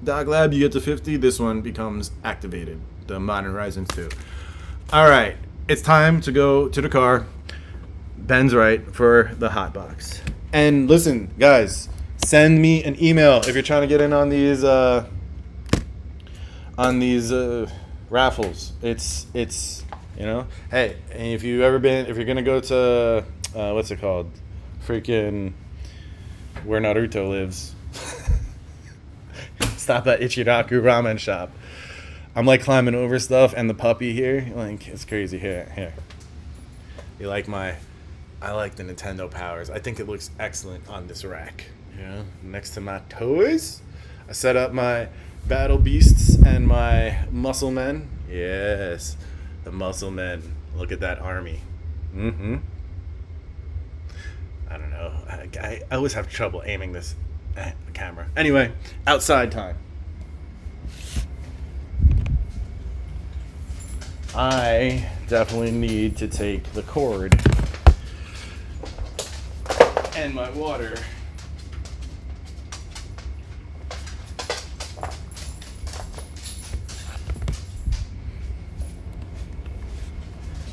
Doc Lab, you get to 50. This one becomes activated. The Modern Horizons 2. All right, it's time to go to the car. Ben's right for the hot box. And listen, guys, send me an email if you're trying to get in on these raffles. It's you know, hey, if you're gonna go to what's it called, freaking where Naruto lives. Stop at Ichiraku Ramen Shop. I'm like climbing over stuff, and the puppy here, like, it's crazy. Here. You like I like the Nintendo powers. I think it looks excellent on this rack. You know, next to my toys. I set up my battle beasts and my muscle men. Yes, the muscle men. Look at that army. I don't know. I always have trouble aiming this camera. Anyway, outside time. I definitely need to take the cord and my water.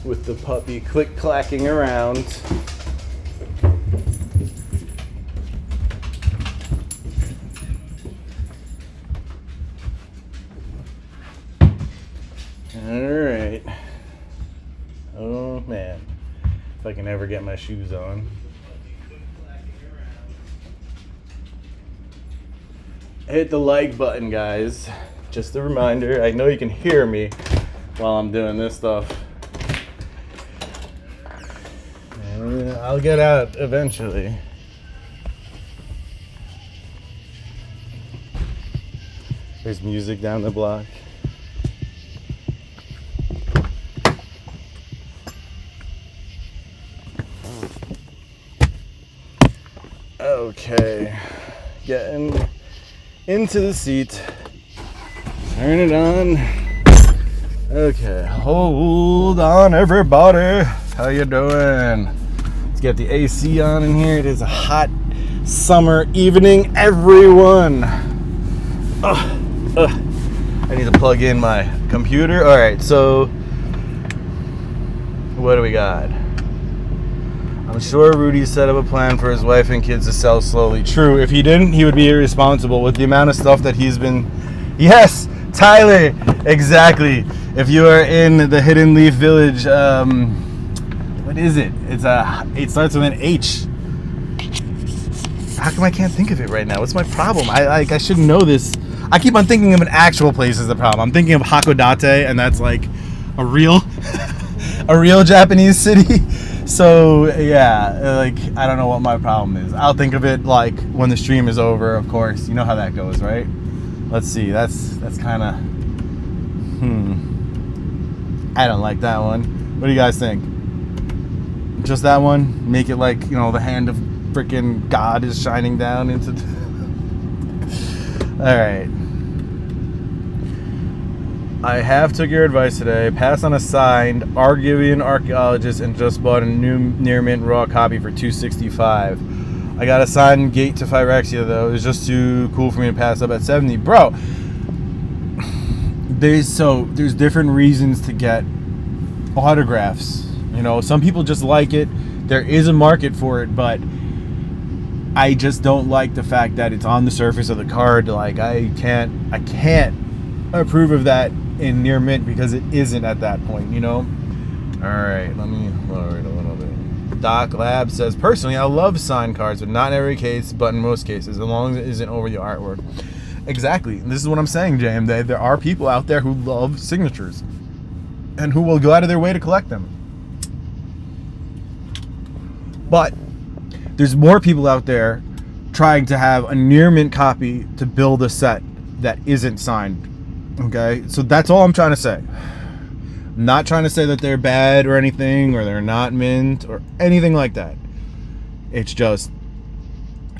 With the puppy click-clacking around. Alright. Oh man. If I can ever get my shoes on. Hit the like button, guys. Just a reminder. I know you can hear me while I'm doing this stuff. And I'll get out eventually. There's music down the block. Okay, getting into the seat. Turn it on. Okay, hold on, everybody. How you doing? Let's get the AC on in here. It is a hot summer evening, everyone. I need to plug in my computer. All right, so what do we got? I'm sure Rudy set up a plan for his wife and kids to sell slowly. True. If he didn't, he would be irresponsible with the amount of stuff that he's been... Yes, Tyler. Exactly. If you are in the Hidden Leaf Village, what is it? It starts with an H. How come I can't think of it right now? What's my problem? I should know this. I keep on thinking of an actual place as the problem. I'm thinking of Hakodate, and that's like a real Japanese city. So yeah, like, I don't know what my problem is. I'll think of it like when the stream is over, of course. You know how that goes, right? Let's see. That's kind of I don't like that one. What do you guys think? Just that one? Make it like, you know, the hand of freaking God is shining down into all right. I have took your advice today. Passed on a signed Argivian archaeologist and just bought a new near mint raw copy for $265. I got a signed Gate to Phyrexia though. It was just too cool for me to pass up at 70. Bro, there's different reasons to get autographs. You know, some people just like it. There is a market for it, but I just don't like the fact that it's on the surface of the card. Like, I can't approve of that in near mint because it isn't at that point, you know? Alright, let me lower it a little bit. Doc Lab says, personally, I love signed cards, but not in every case, but in most cases, as long as it isn't over the artwork. Exactly. This is what I'm saying, James. There are people out there who love signatures and who will go out of their way to collect them. But there's more people out there trying to have a near mint copy to build a set that isn't signed. Okay? So that's all I'm trying to say. I'm not trying to say that they're bad or anything, or they're not mint or anything like that. It's just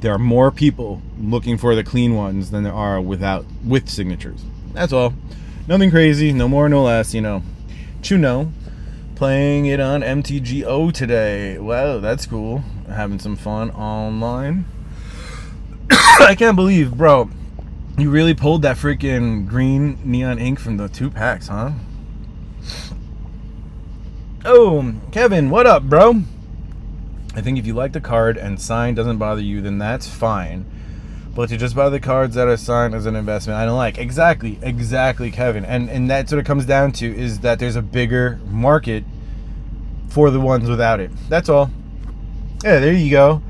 there are more people looking for the clean ones than there are with signatures. That's all. Nothing crazy, no more, no less, you know. Chuno, playing it on MTGO today. Wow, that's cool. Having some fun online. I can't believe, bro, you really pulled that freaking green neon ink from the 2 packs, huh? Oh, Kevin, what up, bro? I think if you like the card and sign doesn't bother you, then that's fine. But to just buy the cards that are signed as an investment, I don't like. Exactly, Kevin. And that's what it comes down to, is that there's a bigger market for the ones without it. That's all. Yeah, there you go.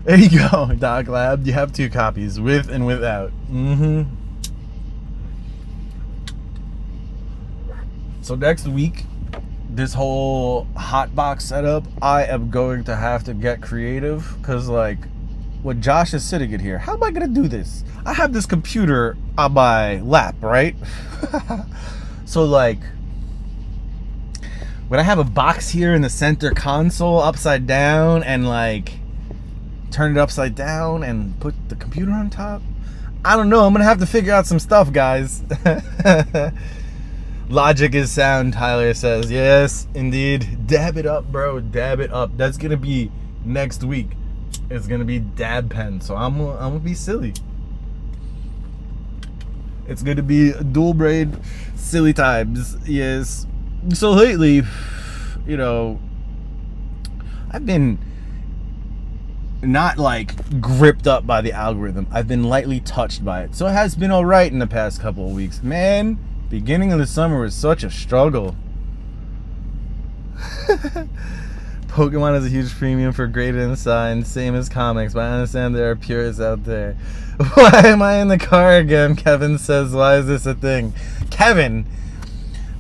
There you go, Doc Lab. You have 2 copies, with and without. So next week, this whole hot box setup, I am going to have to get creative, because like what Josh is sitting in here, how am I gonna do this? I have this computer on my lap, right? So like when I have a box here in the center console upside down and like turn it upside down and put the computer on top, I don't know, I'm gonna have to figure out some stuff, guys. Logic is sound, Tyler says. Yes, indeed. Dab it up, bro. Dab it up. That's gonna be next week. It's gonna be dab pen, so I'm gonna be silly. It's gonna be dual braid silly times. Yes. So lately, you know, I've been not like gripped up by the algorithm. I've been lightly touched by it. So it has been alright in the past couple of weeks. Man, beginning of the summer was such a struggle. Pokemon is a huge premium for graded and signed, same as comics, but I understand there are purists out there. Why am I in the car again? Kevin says, why is this a thing? Kevin,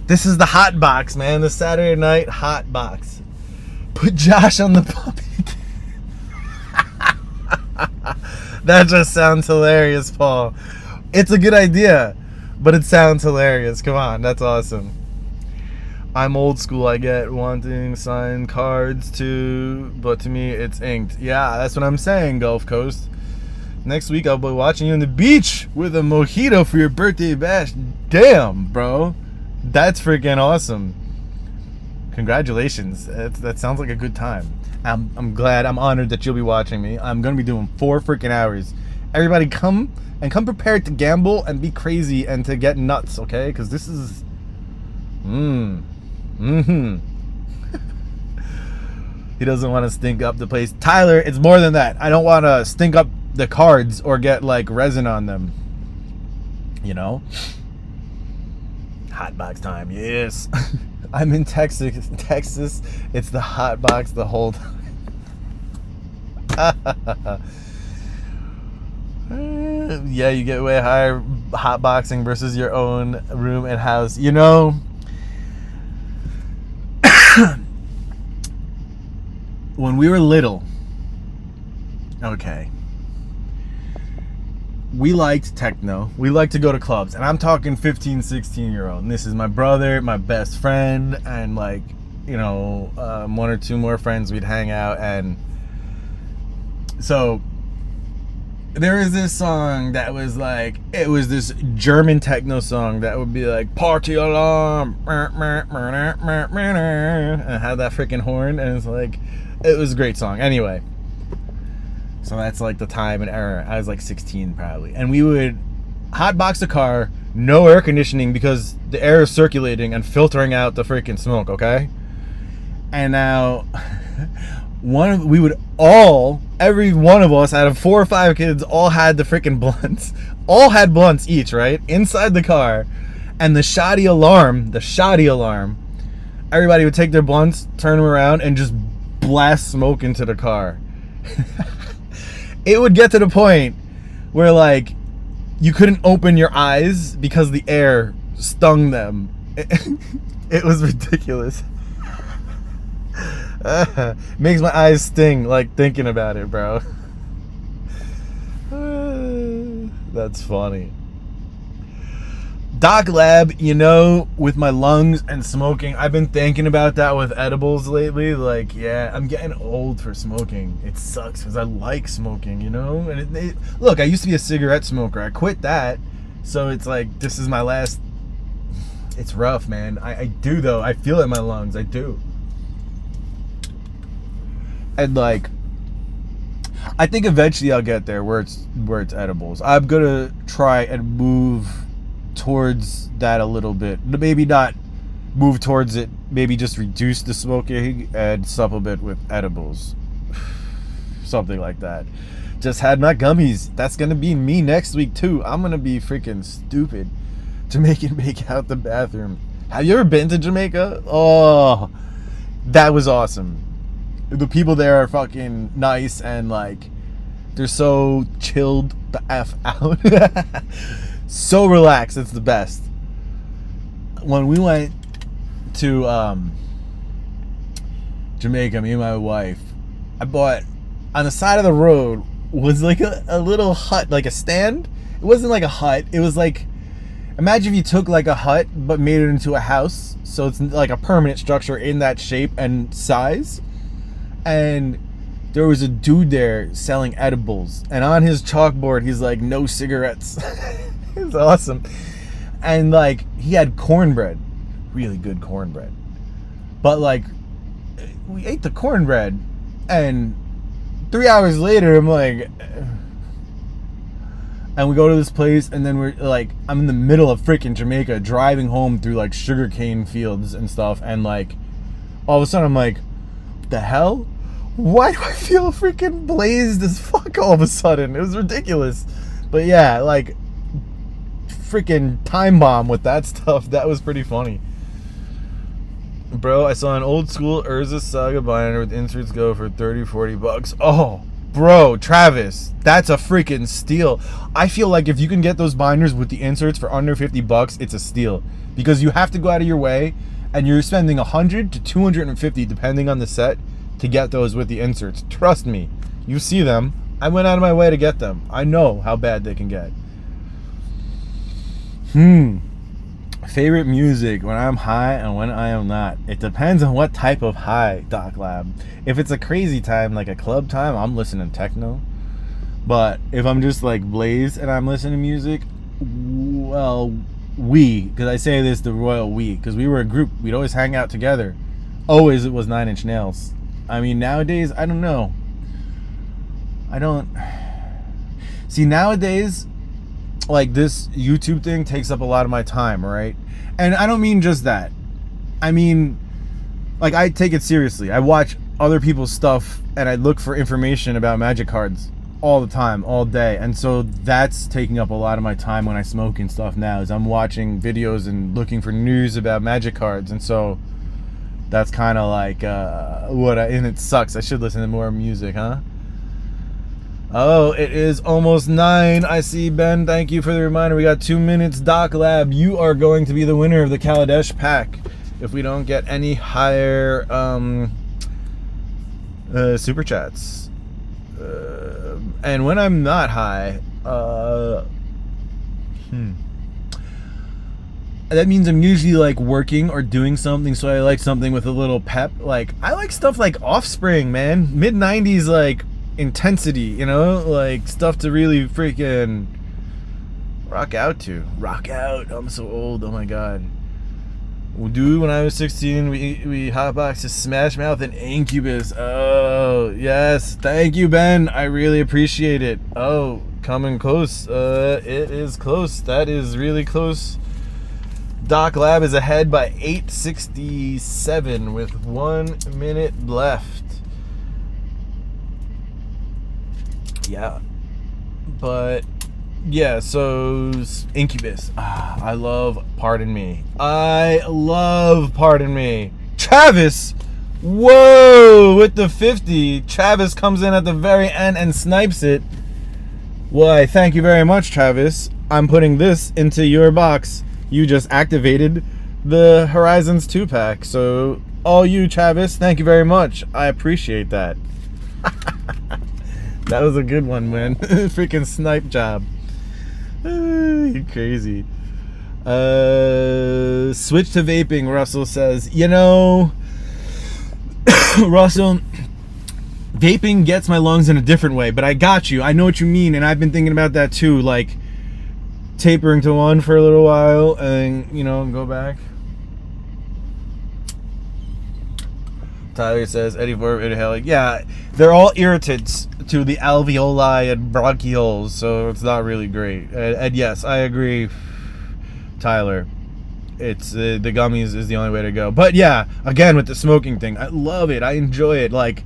this is the hot box, man. The Saturday night hot box. Put Josh on the puppy. That just sounds hilarious, Paul. It's a good idea, but it sounds hilarious. Come on, that's awesome. I'm old school, I get wanting signed cards too, but to me it's inked. Yeah, that's what I'm saying, Gulf Coast. Next week I'll be watching you on the beach with a mojito for your birthday bash. Damn, bro. That's freaking awesome. Congratulations. That sounds like a good time. I'm glad, I'm honored that you'll be watching me. I'm going to be doing 4 freaking hours. Everybody come prepared to gamble and be crazy and to get nuts, okay? Because this is... He doesn't want to stink up the place. Tyler, it's more than that. I don't want to stink up the cards or get like resin on them. You know? Hot box time, yes. I'm in Texas. It's the hot box the whole time. Yeah, you get way higher hot boxing versus your own room and house. You know, when we were little, okay, we liked techno. We liked to go to clubs. And I'm talking 15, 16-year-old. And this is my brother, my best friend, and like, you know, 1 or 2 more friends. We'd hang out. And so there was this song that was like, it was this German techno song that would be like, party alarm, and it had that freaking horn. And it's like, it was a great song. Anyway, So that's like the time and era. I was like 16 probably. And we would hotbox the car, no air conditioning because the air is circulating and filtering out the freaking smoke, okay? And now every one of us out of 4 or 5 kids all had the freaking blunts. All had blunts each, right? Inside the car. And the shoddy alarm, everybody would take their blunts, turn them around, and just blast smoke into the car. It would get to the point where, like, you couldn't open your eyes because the air stung them. It was ridiculous. Makes my eyes sting, like, thinking about it, bro. That's funny. Doc Lab, you know, with my lungs and smoking, I've been thinking about that with edibles lately. Like, yeah, I'm getting old for smoking. It sucks because I like smoking, you know? And look, I used to be a cigarette smoker. I quit that. So it's like, this is my last... It's rough, man. I do, though. I feel it in my lungs. I do. And, like, I think eventually I'll get there where it's edibles. I'm going to try and move towards that a little bit. Maybe not move towards it, maybe just reduce the smoking and supplement with edibles. Something like that. Just had my gummies. That's gonna be me next week too. I'm gonna be freaking stupid. Jamaican make out the bathroom. Have you ever been to Jamaica? Oh, that was awesome. The people there are fucking nice and like they're so chilled the F out. So relaxed, it's the best. When we went to Jamaica, me and my wife, I bought, on the side of the road was like a little hut, like a stand. It wasn't like a hut, it was like, imagine if you took like a hut but made it into a house. So it's like a permanent structure in that shape and size. And there was a dude there selling edibles. And on his chalkboard, he's like, no cigarettes. It's awesome. And like he had cornbread, really good cornbread, but like we ate the cornbread and 3 hours later I'm like, and we go to this place and then we're like, I'm in the middle of freaking Jamaica driving home through like sugarcane fields and stuff, and like all of a sudden I'm like, what the hell, why do I feel freaking blazed as fuck all of a sudden? It was ridiculous. But yeah, like freaking time bomb with that stuff. That was pretty funny. Bro, I saw an old school Urza Saga binder with inserts go for $30-40. Oh, bro, Travis, that's a freaking steal. I feel like if you can get those binders with the inserts for under $50, it's a steal. Because you have to go out of your way and you're spending $100 to $250 depending on the set to get those with the inserts. Trust me, you see them. I went out of my way to get them. I know how bad they can get. Favorite music when I'm high and when I am not. It depends on what type of high, Doc Lab. If it's a crazy time, like a club time, I'm listening to techno. But if I'm just like blazed and I'm listening to music, well, because I say this the royal we, because we were a group, we'd always hang out together. Always it was 9 Inch Nails. I mean, nowadays, I don't know. See, nowadays, like this YouTube thing takes up a lot of my time, right? And I don't mean just that. I mean, like, I take it seriously. I watch other people's stuff and I look for information about Magic cards all the time, all day. And so that's taking up a lot of my time when I smoke and stuff now, is I'm watching videos and looking for news about Magic cards. And so that's kind of like and it sucks. I should listen to more music, huh? Oh, it is almost 9. I see, Ben. Thank you for the reminder. We got 2 minutes. Doc Lab, you are going to be the winner of the Kaladesh pack if we don't get any higher super chats. And when I'm not high, that means I'm usually like working or doing something, so I like something with a little pep. Like, I like stuff like Offspring, man. Mid-90s, like, intensity, you know? Like, stuff to really freaking rock out to. Rock out. I'm so old. Oh my god. Dude, when I was 16, we hotboxed to Smash Mouth and Incubus. Oh, yes. Thank you, Ben. I really appreciate it. Oh, coming close. It is close. That is really close. Doc Lab is ahead by 8:67 with 1 minute left. Yeah. But... yeah, so Incubus. I love Pardon Me. I love Pardon Me. Travis! Whoa! With the 50. Travis comes in at the very end and snipes it. Why, thank you very much, Travis. I'm putting this into your box. You just activated the Horizons 2-pack. So, all you, Travis, thank you very much. I appreciate that. That was a good one, man. Freaking snipe job. You're crazy. Switch to vaping, Russell says. You know, Russell, vaping gets my lungs in a different way, but I got you. I know what you mean, and I've been thinking about that too, like tapering to one for a little while and, you know, go back. Tyler says, Eddie Vorp, inhale. Yeah, they're all irritants to the alveoli and bronchioles, so it's not really great. And yes, I agree, Tyler. It's the gummies is the only way to go. But yeah, again with the smoking thing, I love it. I enjoy it. Like,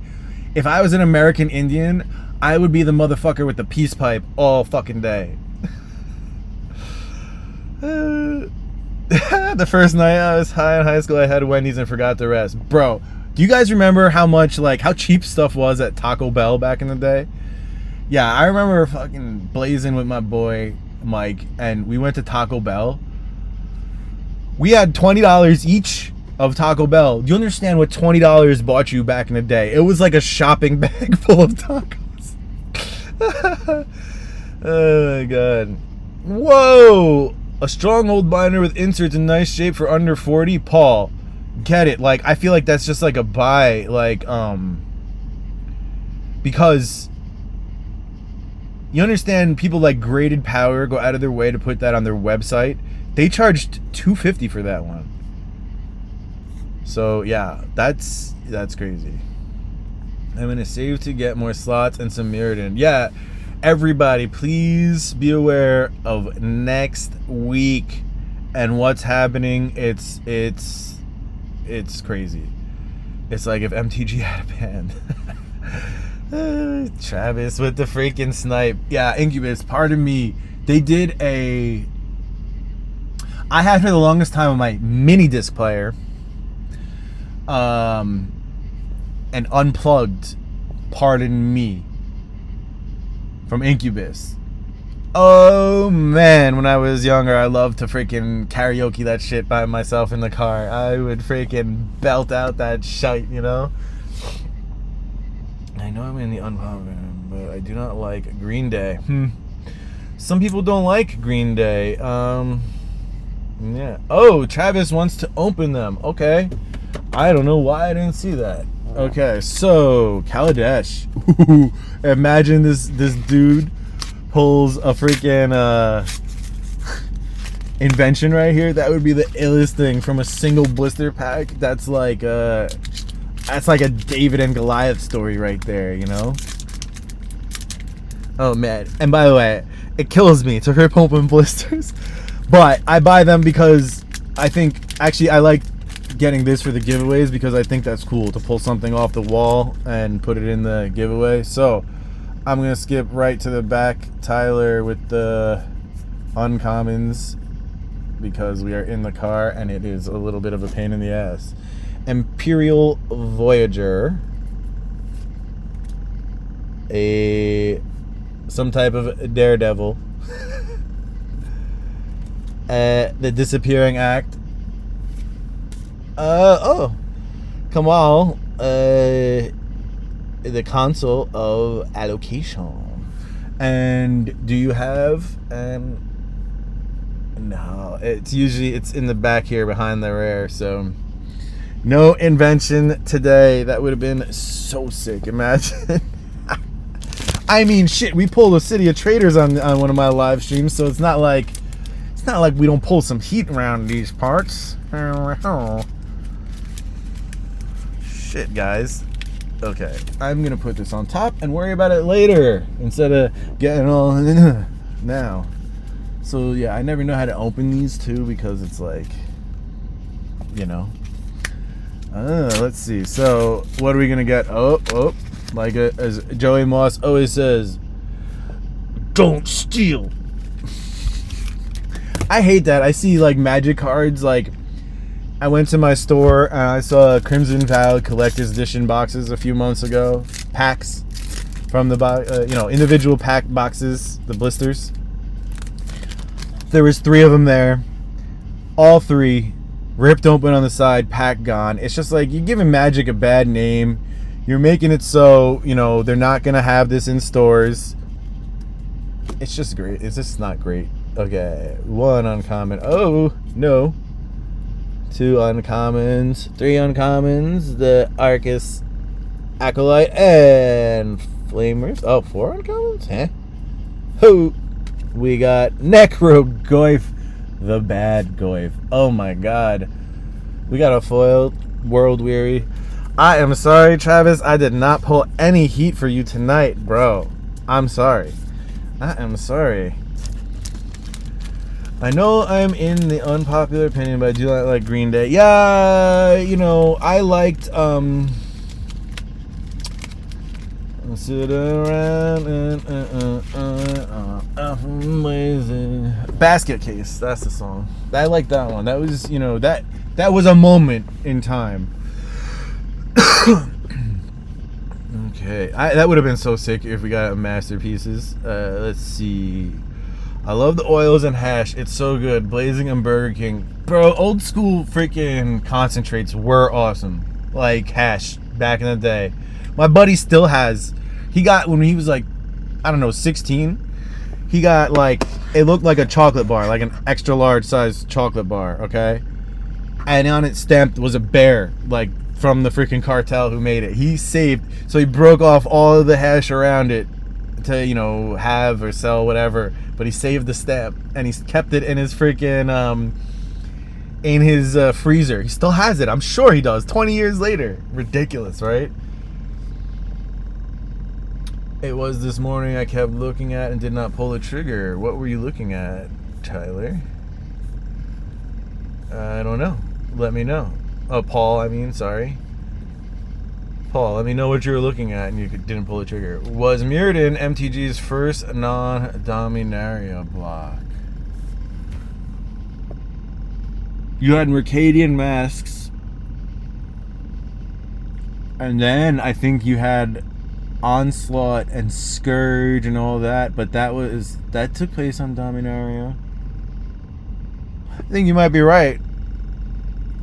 if I was an American Indian, I would be the motherfucker with the peace pipe all fucking day. The first night I was high in high school, I had Wendy's and forgot the rest, bro. Do you guys remember how much, like, how cheap stuff was at Taco Bell back in the day? Yeah, I remember fucking blazing with my boy Mike, and we went to Taco Bell. We had $20 each of Taco Bell. Do you understand what $20 bought you back in the day? It was like a shopping bag full of tacos. Oh my god. Whoa! A stronghold binder with inserts in nice shape for under 40. Paul, get it. Like, I feel like that's just like a buy, like, because you understand people like Graded Power go out of their way to put that on their website. They charged $250 for that one. So yeah, that's crazy. I'm gonna save to get more slots and some Mirrodin. Yeah, everybody, please be aware of next week and what's happening. It's crazy. It's like if MTG had a band. Travis with the freaking snipe. Yeah, Incubus, pardon me. They did a... I had for the longest time on my mini disc player an unplugged Pardon Me from Incubus. Oh man, when I was younger, I loved to freaking karaoke that shit by myself in the car. I would freaking belt out that shite, you know? I know I'm in the unpopular, but I do not like Green Day. Some people don't like Green Day. Yeah. Oh, Travis wants to open them. Okay. I don't know why I didn't see that. Okay, so Kaladesh. Imagine this dude pulls a freaking invention right here. That would be the illest thing from a single blister pack. That's like a David and Goliath story right there, you know? Oh man. And by the way, it kills me to rip open blisters. But I buy them because I think, actually I like getting this for the giveaways because I think that's cool to pull something off the wall and put it in the giveaway. So I'm going to skip right to the back, Tyler, with the uncommons because we are in the car and it is a little bit of a pain in the ass. Imperial Voyager. Some type of daredevil. The Disappearing Act. Come on. The console of allocation. And do you have no, it's in the back here behind the rare, so no invention today. That would have been so sick. Imagine. I mean, shit, we pulled a City of Traders on one of my live streams, so it's not like we don't pull some heat around these parts. Shit, guys. Okay, I'm gonna put this on top and worry about it later instead of getting all now. So yeah, I never know how to open these too because it's like, you know. Let's see. So what are we gonna get? Like as Joey Moss always says, don't steal. I hate that. I see like Magic cards. Like I went to my store and I saw Crimson Vow collector's edition boxes a few months ago. Packs from the individual pack boxes, the blisters. There was 3 of them there. All 3 ripped open on the side, pack gone. It's just like you're giving Magic a bad name. You're making it so, they're not going to have this in stores. It's just great. It's just not great. Okay, 1 uncommon. Oh, no. 2 uncommons. 3 uncommons. The Arcus Acolyte and Flamers. Oh, 4 uncommons? Huh? Who? We got Necro Goyf. The bad Goyf. Oh my god. We got a foiled World Weary. I am sorry, Travis. I did not pull any heat for you tonight, bro. I'm sorry. I am sorry. I know I'm in the unpopular opinion, but I do not like Green Day. Yeah, I liked sit around and Basket Case. That's the song. I like that one. That was, that was a moment in time. Okay, that would have been so sick if we got masterpieces. Let's see. I love the oils and hash. It's so good. Blazing and Burger King. Bro, old school freaking concentrates were awesome. Like hash back in the day. My buddy still has. He got, when he was like, I don't know, 16, he got like, it looked like a chocolate bar, like an extra large size chocolate bar, okay? And on it stamped was a bear, like from the freaking cartel who made it. He saved, so he broke off all of the hash around it to, have or sell, whatever. But he saved the stamp and he kept it in his freaking in his freezer. He still has it. I'm sure he does. 20 years later. Ridiculous, right? It was this morning I kept looking at and did not pull the trigger. What were you looking at, Tyler? I don't know. Let me know. Oh, Paul, sorry. Paul, let me know what you were looking at and you didn't pull the trigger. Was Mirrodin MTG's first non-Dominaria block? You had Mercadian Masks. And then I think you had Onslaught and Scourge and all that, but that took place on Dominaria. I think you might be right.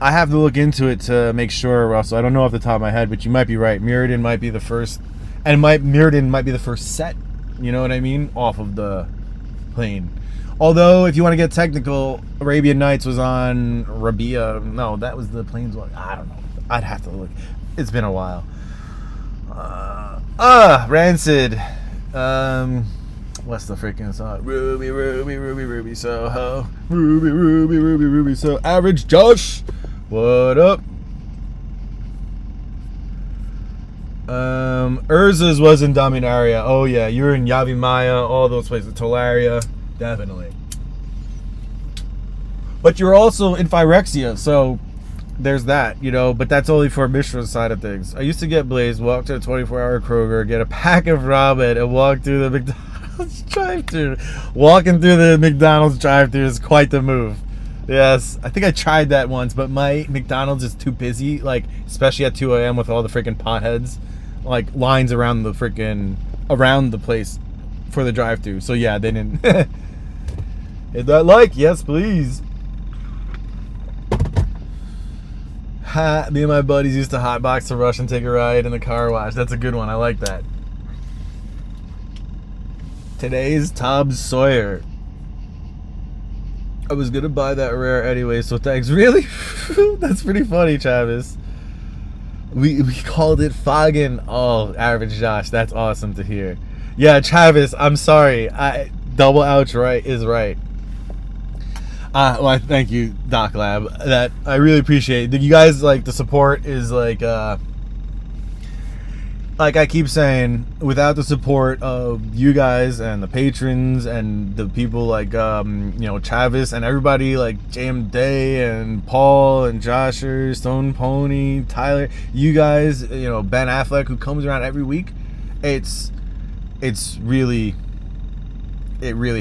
I have to look into it to make sure, Russell. I don't know off the top of my head, but you might be right. Mirrodin might be the first, and Mirrodin might be the first set, you know what I mean, off of the plane. Although, if you want to get technical, Arabian Nights was on Rabia. No, that was the Planeswalker. I don't know. I'd have to look. It's been a while. Rancid. What's the freaking song? Ruby, Ruby, Ruby, Ruby, Soho. Ruby, Ruby, Ruby, Ruby, so Average Josh. What up? Urza's was in Dominaria. Oh yeah, you were in Yavimaya, all those places. Tolaria, definitely. But you're also in Phyrexia, so there's that, but that's only for Mishra's side of things. I used to get Blaze, walk to a 24-hour Kroger, get a pack of ramen, and walk through the McDonald's drive-thru. Walking through the McDonald's drive-thru is quite the move. Yes, I think I tried that once, but my McDonald's is too busy, like, especially at 2 a.m. with all the freaking potheads, like, lines around the place for the drive-thru. So, yeah, they didn't. Hit that like, yes, please. Me and my buddies used to hotbox to rush and take a ride in the car wash. That's a good one. I like that. Today's Tom Sawyer. I was gonna buy that rare anyway, so thanks. Really? That's pretty funny, Travis. We called it Foggin. Oh, Average Josh. That's awesome to hear. Yeah, Travis, I'm sorry. Double ouch right is right. Well, I thank you, Doc Lab. That I really appreciate. You guys, like, the support is like I keep saying, without the support of you guys and the patrons and the people like Travis and everybody like JM Day and Paul and Josher, Stone Pony, Tyler, you guys, Ben Affleck, who comes around every week, it really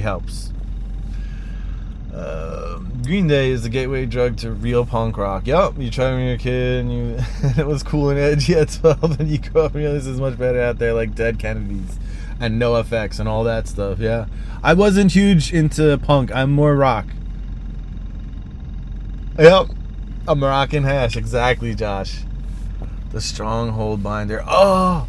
helps. Green Day is the gateway drug to real punk rock. Yup, you tried when you were a kid and it was cool and edgy at 12, and you grow up and realize it's much better out there, like Dead Kennedys and NoFX and all that stuff. Yeah, I wasn't huge into punk. I'm more rock. Yep, a Moroccan hash. Exactly, Josh. The Stronghold binder. Oh,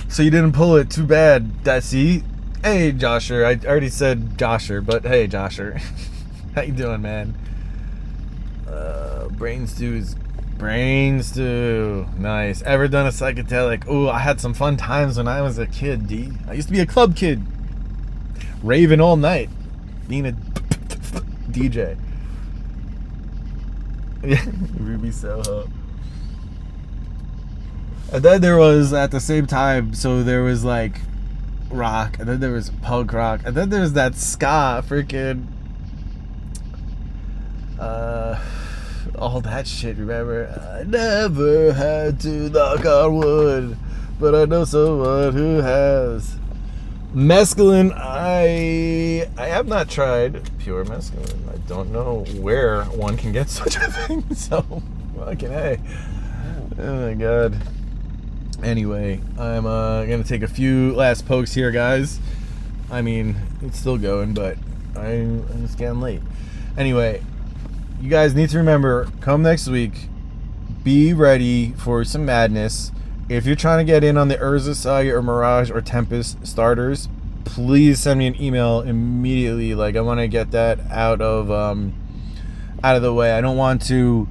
so you didn't pull it. Too bad. See? Hey, Josher. I already said Josher, but hey, Josher. How you doing, man? Brain stew. Nice. Ever done a psychedelic? Oh, I had some fun times when I was a kid, D. I used to be a club kid. Raving all night. Being a DJ. Ruby Soho. And then there was, at the same time, so there was like rock, and then there was punk rock, and then there's that ska freaking all that shit. Remember, I never had to knock on wood, but I know someone who has. Mescaline, I have not tried pure mescaline. I don't know where one can get such a thing, so fucking hey. Oh my god. Anyway, I'm gonna take a few last pokes here, guys. I mean, it's still going, but it's getting late. Anyway, you guys need to remember, come next week, be ready for some madness. If you're trying to get in on the Urza Saga or Mirage or Tempest starters, please send me an email immediately. Like, I want to get that out of the way. I don't want to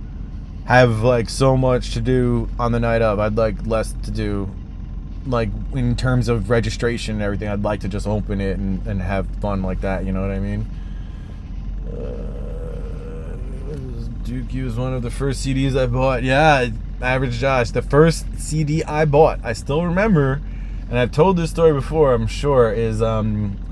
have like so much to do on the night of. I'd like less to do, like in terms of registration and everything. I'd like to just open it and have fun like that. You know what I mean? Dookie was one of the first CDs I bought. Yeah, Average Josh, the first CD I bought, I still remember, and I've told this story before, I'm sure, is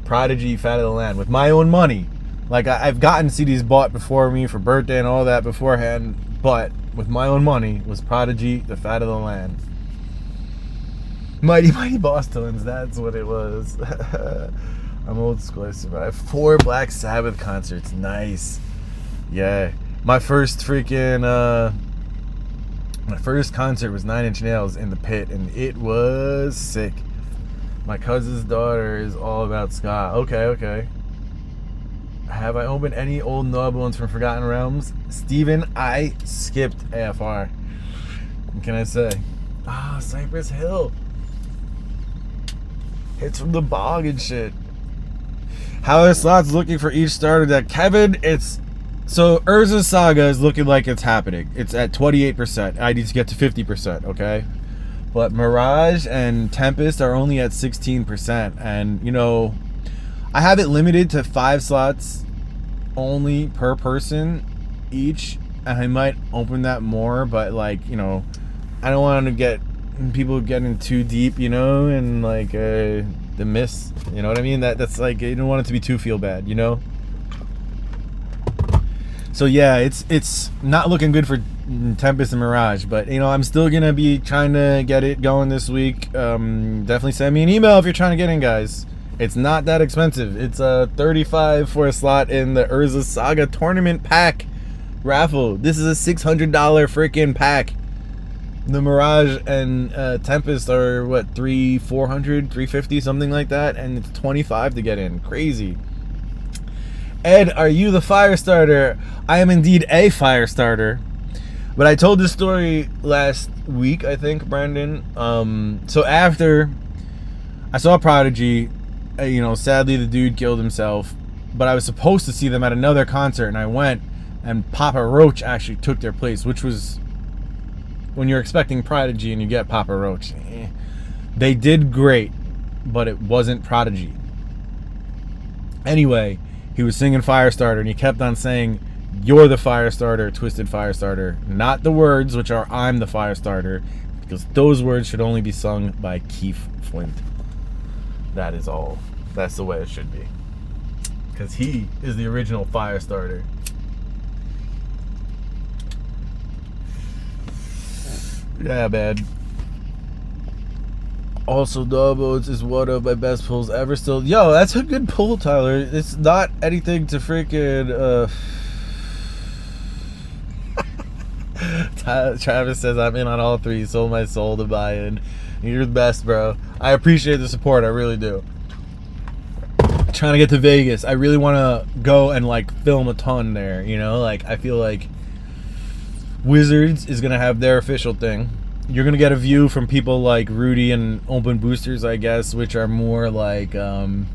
Prodigy, Fat of the Land, with my own money. Like, I've gotten CDs bought before me for birthday and all that beforehand, but with my own money was Prodigy, the Fat of the Land. Mighty Mighty Boss Tones, that's what it was. I'm old school, I survived 4 Black Sabbath concerts, nice. Yeah. My first concert was 9 Inch Nails in the Pit, and it was sick. My cousin's daughter is all about ska. Okay. Have I opened any old Noah Bones from Forgotten Realms? Steven, I skipped AFR. What can I say? Cypress Hill. Hits from the bog and shit. How are slots looking for each starter deck? Kevin, so Urza Saga is looking like it's happening. It's at 28%. I need to get to 50%, okay? But Mirage and Tempest are only at 16%. And, I have it limited to 5 slots only per person each. And I might open that more, but, I don't want to get people getting too deep, and, the miss. You know what I mean? That's like, you don't want it to be too feel bad, So yeah, it's not looking good for Tempest and Mirage, but I'm still gonna be trying to get it going this week. Definitely send me an email if you're trying to get in, guys. It's not that expensive. It's $35 for a slot in the Urza Saga tournament pack raffle. This is a $600 freaking pack. The Mirage and Tempest are what, $400, $350, something like that, and it's $25 to get in. Crazy. Ed, are you the fire starter? I am indeed a fire starter. But I told this story last week, I think, Brandon. So after I saw Prodigy, sadly the dude killed himself. But I was supposed to see them at another concert, and I went, and Papa Roach actually took their place, which was when you're expecting Prodigy and you get Papa Roach. They did great, but it wasn't Prodigy. Anyway, he was singing Firestarter, and he kept on saying, You're the fire starter, Twisted Fire Starter, not the words, which are I'm the fire starter, because those words should only be sung by Keith Flint. That is all. That's the way it should be. Because he is the original fire starter. Yeah, man. Also, dog boats is one of my best pulls ever still. Yo, that's a good pull, Tyler. It's not anything to freaking, Travis says I'm in on all three. Sold my soul to buy in. You're the best, bro. I appreciate the support. I really do. Trying to get to Vegas. I really want to go and like film a ton there. You know, like I feel like Wizards is gonna have their official thing. You're gonna get a view from people like Rudy and Open Boosters, I guess, which are more like, you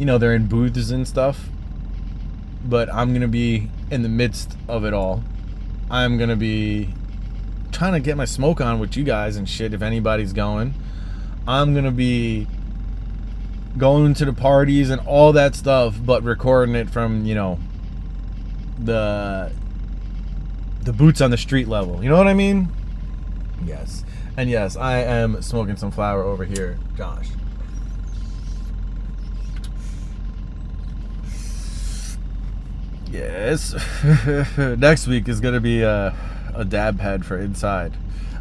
know, they're in booths and stuff. But I'm gonna be in the midst of it all. I'm gonna be trying to get my smoke on with you guys and shit. If anybody's going, I'm gonna be going to the parties and all that stuff, but recording it from, you know, the boots on the street level. You know what I mean? Yes. And yes, I am smoking some flower over here, Josh. Yes. Next week is going to be a dab pad for inside.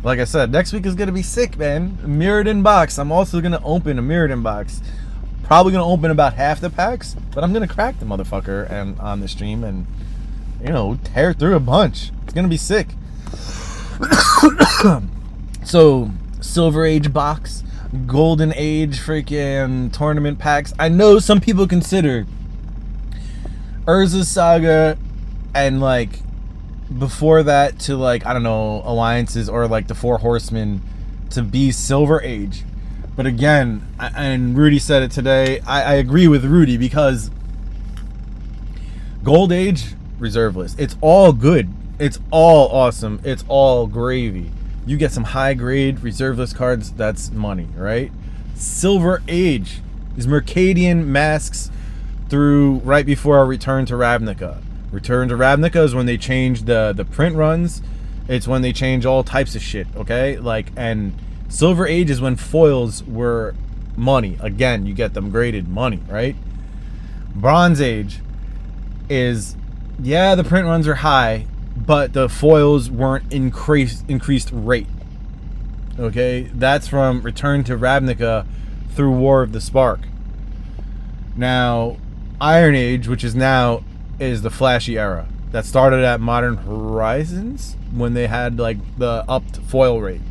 Like I said, next week is going to be sick, man. Mirrored in box. I'm also going to open a mirrored in box. Probably going to open about half the packs, but I'm going to crack the motherfucker and on the stream and, you know, tear through a bunch. It's going to be sick. So, Silver Age box, Golden Age freaking tournament packs. I know some people consider Urza's Saga and like before that to like, I don't know, Alliances or like the Four Horsemen to be Silver Age. But again, and Rudy said it today, I agree with Rudy because Gold Age, reserve list. It's all good. It's all awesome. It's all gravy. You get some high grade reserve list cards, that's money, right? Silver Age is Mercadian masks through right before our Return to Ravnica. Return to Ravnica is when they change the print runs. It's when they change all types of shit, okay? Like, and Silver Age is when foils were money. Again, you get them graded money, right? Bronze Age is, yeah, the print runs are high, but the foils weren't increased rate. Okay? That's from Return to Ravnica through War of the Spark. Now, Iron Age, which is now, is the flashy era. That started at Modern Horizons when they had like the upped foil rate.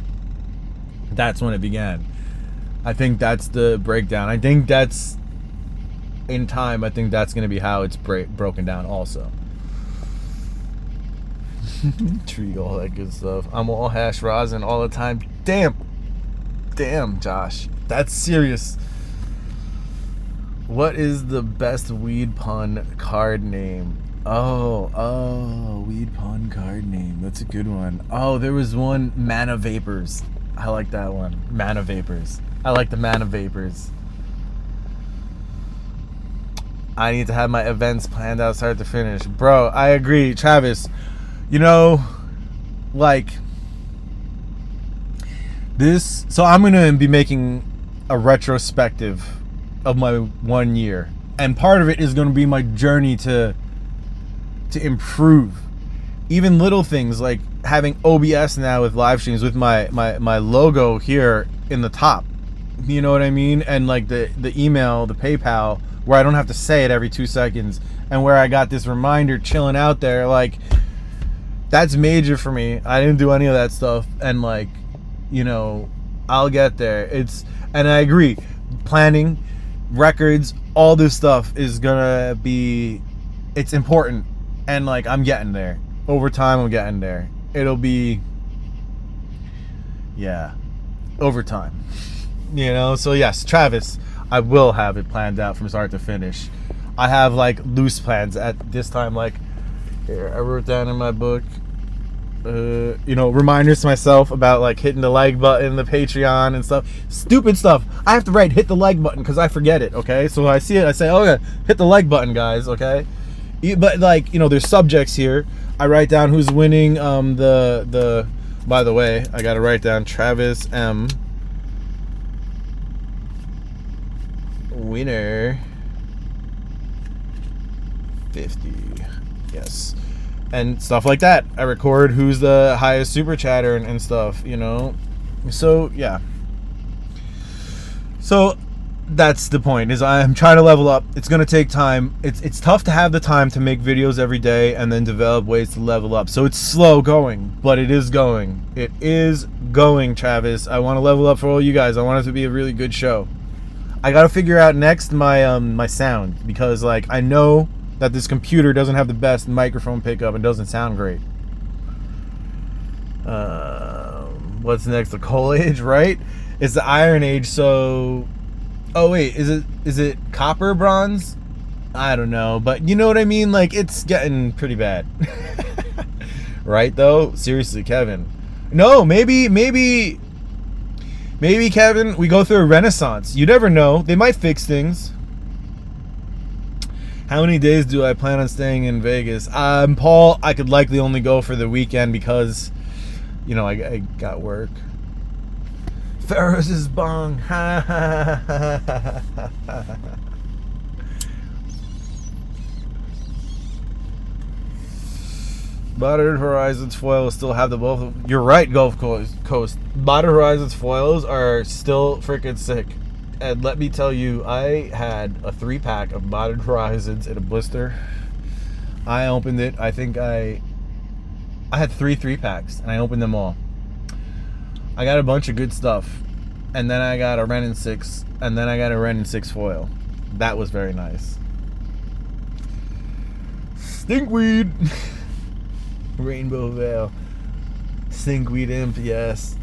That's when it began. I think that's the breakdown. I think that's in time. I think that's going to be how it's broken down also. Treat all that good stuff. I'm all hash rosin all the time. Damn, Josh. That's serious. What is the best weed pun card name? Oh, weed pun card name. That's a good one. Oh, there was one, Mana Vapors. I like that one. Mana Vapors. I like the Mana Vapors. I need to have my events planned out start to finish. Bro, I agree. Travis, you know, like, this, so I'm going to be making a retrospective of my 1 year. And part of it is going to be my journey to improve. Even little things like having OBS now with live streams with my logo here in the top. You know what I mean? And like the email, the PayPal, where I don't have to say it every 2 seconds, and where I got this reminder chilling out there. Like, that's major for me. I didn't do any of that stuff, and like, you know, I'll get there. And I agree, planning, records, all this stuff is gonna be, it's important, and like, I'm getting there. Over time, I'm getting there. It'll be, yeah, over time. You know, so yes, Travis, I will have it planned out from start to finish. I have like loose plans at this time. Like, here, I wrote down in my book, you know, reminders to myself about like hitting the like button, the Patreon and stuff. Stupid stuff. I have to write hit the like button because I forget it, okay? So I see it, I say, oh yeah, hit the like button, guys, okay? But like, you know, there's subjects here. I write down who's winning. The by the way, I gotta write down Travis M. Winner 50. Yes. And stuff like that. I record who's the highest super chatter and stuff, you know. So yeah. So that's the point, is I'm trying to level up. It's gonna take time. It's tough to have the time to make videos every day and then develop ways to level up. So it's slow going, but it is going. It is going, Travis. I want to level up for all you guys. I want it to be a really good show. I gotta figure out next my my sound, because like I know that this computer doesn't have the best microphone pickup and doesn't sound great. What's next? The coal age, right? It's the iron age. So, oh wait, is it copper, bronze? I don't know, but you know what I mean. Like, it's getting pretty bad, right? Though, seriously, Kevin. No, maybe Kevin, we go through a renaissance. You never know. They might fix things. How many days do I plan on staying in Vegas? Paul, I could likely only go for the weekend because, you know, I got work. Ferris' bong. Modern Horizons foils still have the both. You're right, Gulf Coast. Modern Horizons foils are still freaking sick. And let me tell you, I had a 3-pack of Modern Horizons in a blister. I opened it. I think I had 3-packs, and I opened them all. I got a bunch of good stuff. And then I got a Ren and 6, and then I got a Ren and 6 foil. That was very nice. Stinkweed. Rainbow Veil. Stinkweed Imp, yes.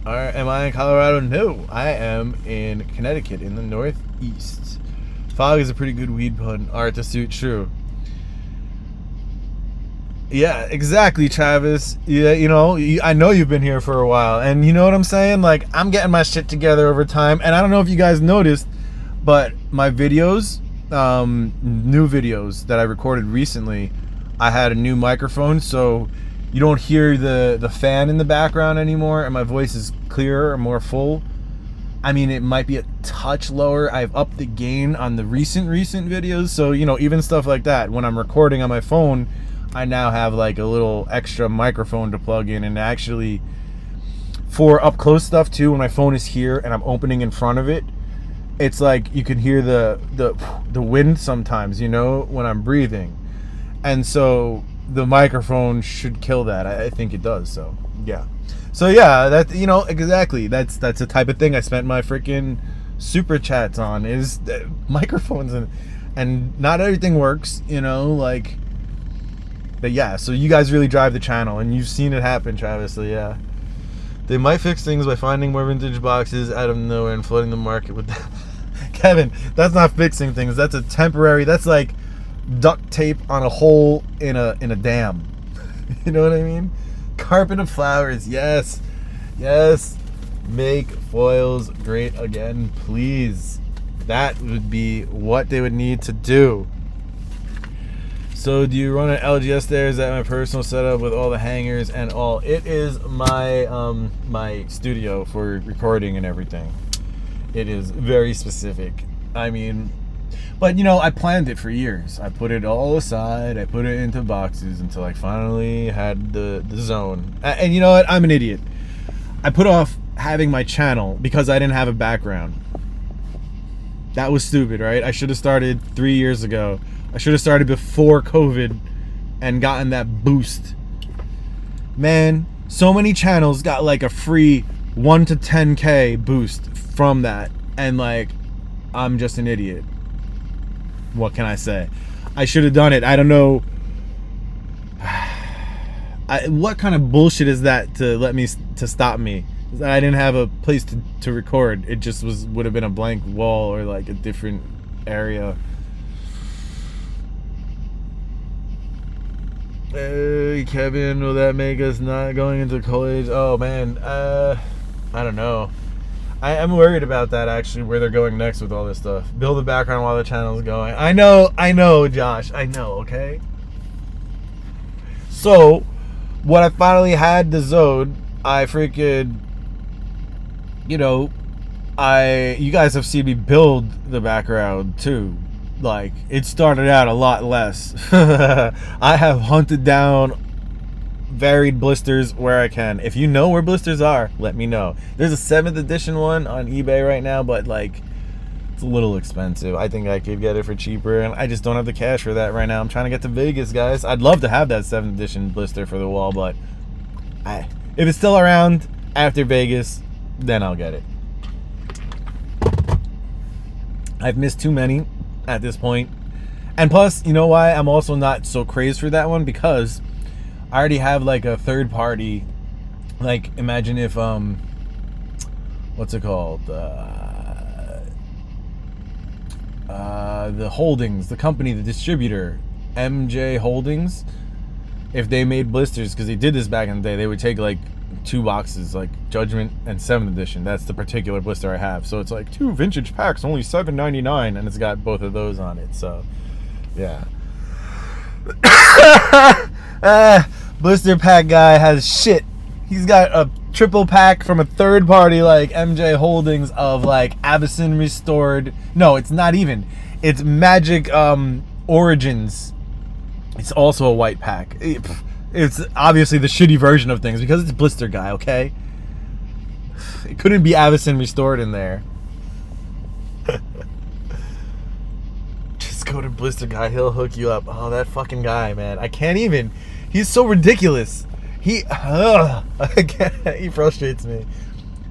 Am I in Colorado? No, I am in Connecticut, in the Northeast. Fog is a pretty good weed pun. Art to suit, true. Yeah, exactly, Travis. Yeah, you know, I know you've been here for a while, and you know what I'm saying? Like, I'm getting my shit together over time, and I don't know if you guys noticed, but my videos, new videos that I recorded recently, I had a new microphone, so you don't hear the fan in the background anymore, and my voice is clearer and more full. I mean, it might be a touch lower. I've upped the gain on the recent videos, so, you know, even stuff like that. When I'm recording on my phone, I now have like a little extra microphone to plug in, and actually for up close stuff too, when my phone is here and I'm opening in front of it, it's like you can hear the wind sometimes, you know, when I'm breathing. And so the microphone should kill that. I think it does. So yeah. So yeah, that, you know, exactly. That's the type of thing I spent my freaking super chats on, is microphones, and not everything works, you know, like. But yeah, so you guys really drive the channel, and you've seen it happen, Travis. So yeah, they might fix things by finding more vintage boxes out of nowhere and flooding the market with them. Kevin, that's not fixing things. That's a temporary. That's like duct tape on a hole in a dam. You know what I mean? Carpet of flowers. Yes, yes. Make foils great again, please. That would be what they would need to do. So do you run an LGS there? Is that my personal setup with all the hangers and all? It is my my studio for recording and everything. It is very specific. I mean, but you know, I planned it for years. I put it all aside. I put it into boxes until I finally had the zone. And you know what? I'm an idiot. I put off having my channel because I didn't have a background. That was stupid, right? I should have started 3 years ago. I should have started before COVID and gotten that boost. Man, so many channels got like a free 1 to 10K boost from that. And like, I'm just an idiot. What can I say? I should have done it. I don't know. What kind of bullshit is that to stop me? I didn't have a place to record. It just would have been a blank wall or like a different area. Hey, Kevin, will that make us not going into college? Oh man, I don't know. I'm worried about that, actually, where they're going next with all this stuff. Build the background while the channel's going. I know, Josh. I know, okay? So, when I finally had the Zode, I freaking, you know, you guys have seen me build the background, too. Like, it started out a lot less. I have hunted down varied blisters where I can. If you know where blisters are, let me know. There's a 7th edition one on eBay right now, but like it's a little expensive. I think I could get it for cheaper, and I just don't have the cash for that right now. I'm trying to get to Vegas, guys. I'd love to have that 7th edition blister for the wall, but if it's still around after Vegas, then I'll get it. I've missed too many at this point. And plus, you know why I'm also not so crazed for that one? Because I already have like a third party. Like, imagine if what's it called, the holdings, the company, the distributor, MJ Holdings, if they made blisters, because they did this back in the day, they would take like 2 boxes, like Judgment and 7th edition. That's the particular blister I have. So it's like 2 vintage packs, only $7.99, and it's got both of those on it. So yeah. Blister pack guy has shit. He's got a triple pack from a third party like MJ Holdings of like Avacyn Restored. No, it's not even. It's Magic Origins. It's also a white pack. It's obviously the shitty version of things because it's Blister guy, okay? It couldn't be Avacyn Restored in there. Just go to Blister guy, he'll hook you up. Oh, that fucking guy, man. I can't even. He's so ridiculous. He frustrates me.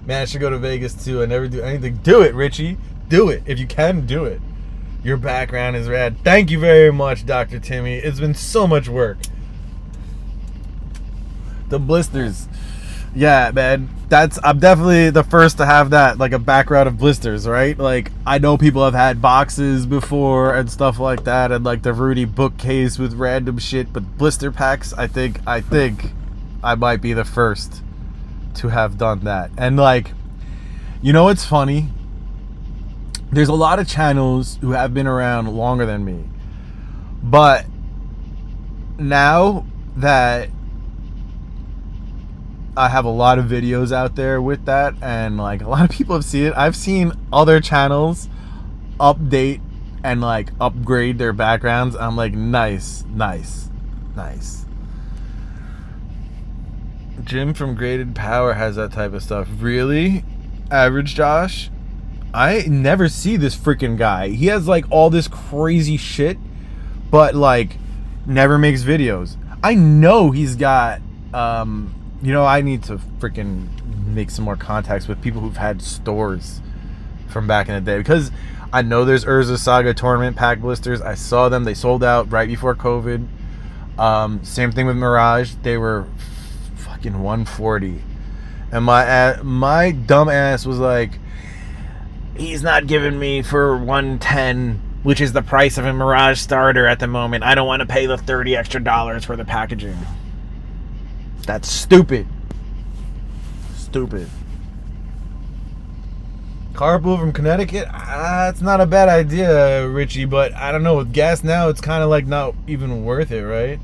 Man, I should go to Vegas too. I never do anything. Do it, Richie. Do it. If you can, do it. Your background is rad. Thank you very much, Dr. Timmy. It's been so much work. The blisters. Yeah, man. I'm definitely the first to have that, like a background of blisters, right? Like, I know people have had boxes before and stuff like that, and like the Rudy bookcase with random shit, but blister packs, I think I might be the first to have done that. And like, you know what's funny? There's a lot of channels who have been around longer than me, but now that I have a lot of videos out there with that, and like a lot of people have seen it. I've seen other channels update and like upgrade their backgrounds. I'm like, nice. Jim from Graded Power has that type of stuff. Really? Average Josh? I never see this freaking guy. He has like all this crazy shit, but like never makes videos. I know he's got you know, I need to freaking make some more contacts with people who've had stores from back in the day, because I know there's Urza Saga tournament pack blisters. I saw them. They sold out right before COVID. Same thing with Mirage. They were fucking $140, and my dumb ass was like, he's not giving me for $110, which is the price of a Mirage starter at the moment. I don't want to pay the $30 extra for the packaging. That's stupid. Carpool from Connecticut? It's not a bad idea, Richie, but I don't know. With gas now, it's kind of like not even worth it, right?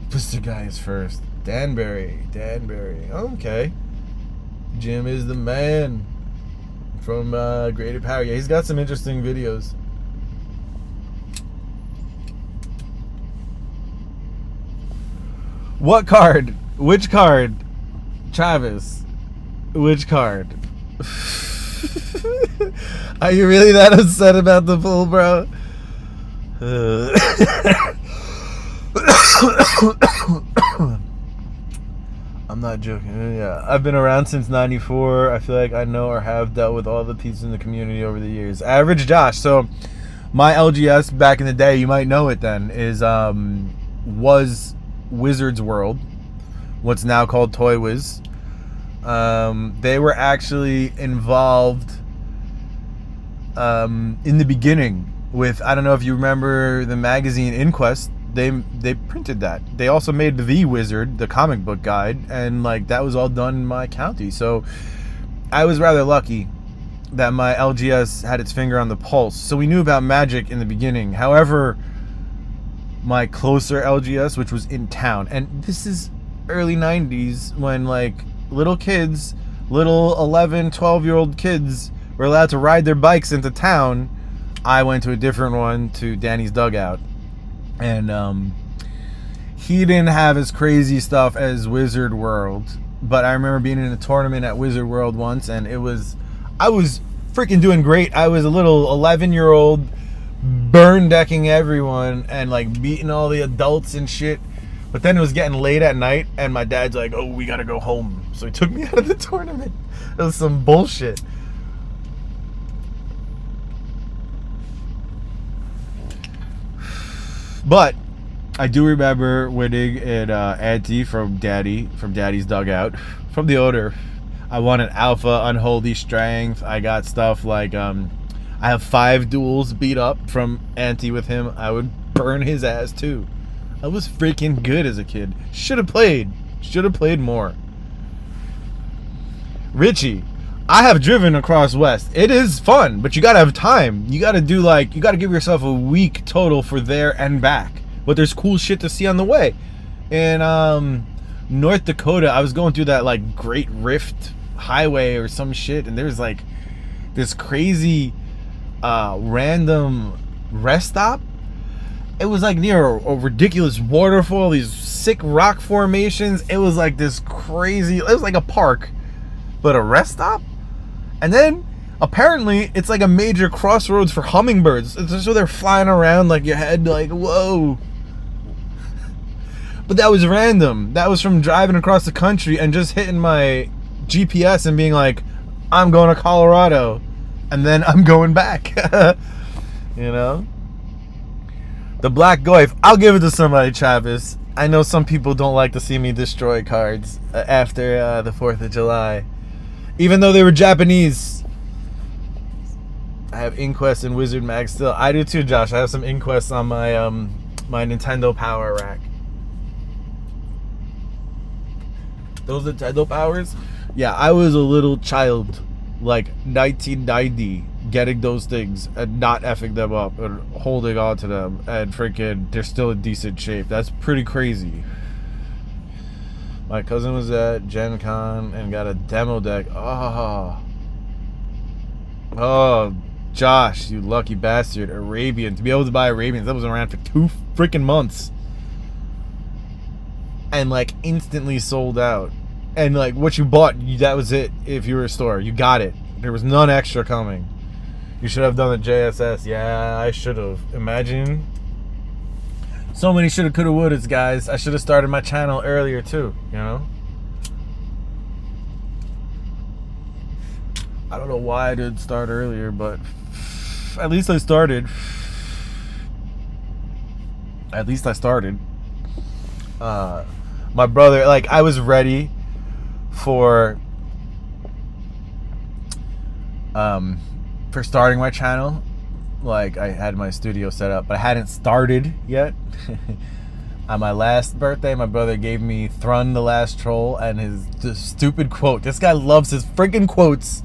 Blister guy is first. Danbury. Okay. Jim is the man from Graded Power. Yeah, he's got some interesting videos. What card? Which card? Travis. Which card? Are you really that upset about the pool, bro? I'm not joking. Yeah, I've been around since '94. I feel like I know or have dealt with all the pieces in the community over the years. Average Josh. So my LGS back in the day, you might know it then, was Wizards World, what's now called Toy Wiz. They were actually involved in the beginning with, I don't know if you remember the magazine Inquest. They printed that. They also made the Wizard, the comic book guide, and like that was all done in my county. So I was rather lucky that my LGS had its finger on the pulse. So we knew about Magic in the beginning. However, my closer LGS, which was in town, and this is early 90s when like little kids, little 11, 12-year-old kids were allowed to ride their bikes into town. I went to a different one, to Danny's Dugout. And he didn't have as crazy stuff as Wizard World. But I remember being in a tournament at Wizard World once, and I was freaking doing great. I was a little 11-year-old burn decking everyone and like beating all the adults and shit. But then it was getting late at night, and my dad's like, "Oh, we gotta go home." So he took me out of the tournament. It was some bullshit. But I do remember winning an ante from Daddy's Dugout. From the owner, I won an Alpha Unholy Strength. I got stuff like I have 5 duels beat up from ante with him. I would burn his ass too. I was freaking good as a kid. Should have played more. Richie, I have driven across West. It is fun, but you gotta have time. You gotta give yourself a week total for there and back. But there's cool shit to see on the way. In North Dakota, I was going through that like Great Rift Highway or some shit, and there's like this crazy random rest stop. It was like near a ridiculous waterfall, these sick rock formations. It was like this crazy, it was like a park, but a rest stop. And then apparently it's like a major crossroads for hummingbirds. It's just so they're flying around like your head, like, whoa. But that was random. That was from driving across the country and just hitting my GPS and being like, I'm going to Colorado, and then I'm going back. You know? The Black Goyf, I'll give it to somebody, Travis. I know some people don't like to see me destroy cards after the 4th of July. Even though they were Japanese. I have Inquest and Wizard Mag still. I do too, Josh. I have some Inquests on my my Nintendo Power rack. Those Nintendo Powers? Yeah, I was a little child, like 1990, getting those things and not effing them up and holding on to them, and freaking they're still in decent shape. That's pretty crazy. My cousin was at Gen Con and got a demo deck. Oh, Josh, you lucky bastard. Arabian. To be able to buy Arabians, that was around for 2 freaking months. And like instantly sold out. And like what you bought, that was it. If you were a store, you got it. There was none extra coming. You should have done the JSS. Yeah, I should have. Imagine. So many shoulda, coulda, wouldas, guys. I should have started my channel earlier too, you know? I don't know why I didn't start earlier, but at least I started. At least I started. My brother, like, I was ready for starting my channel. Like, I had my studio set up, but I hadn't started yet. On my last birthday, my brother gave me Thrun the Last Troll and his stupid quote. This guy loves his freaking quotes.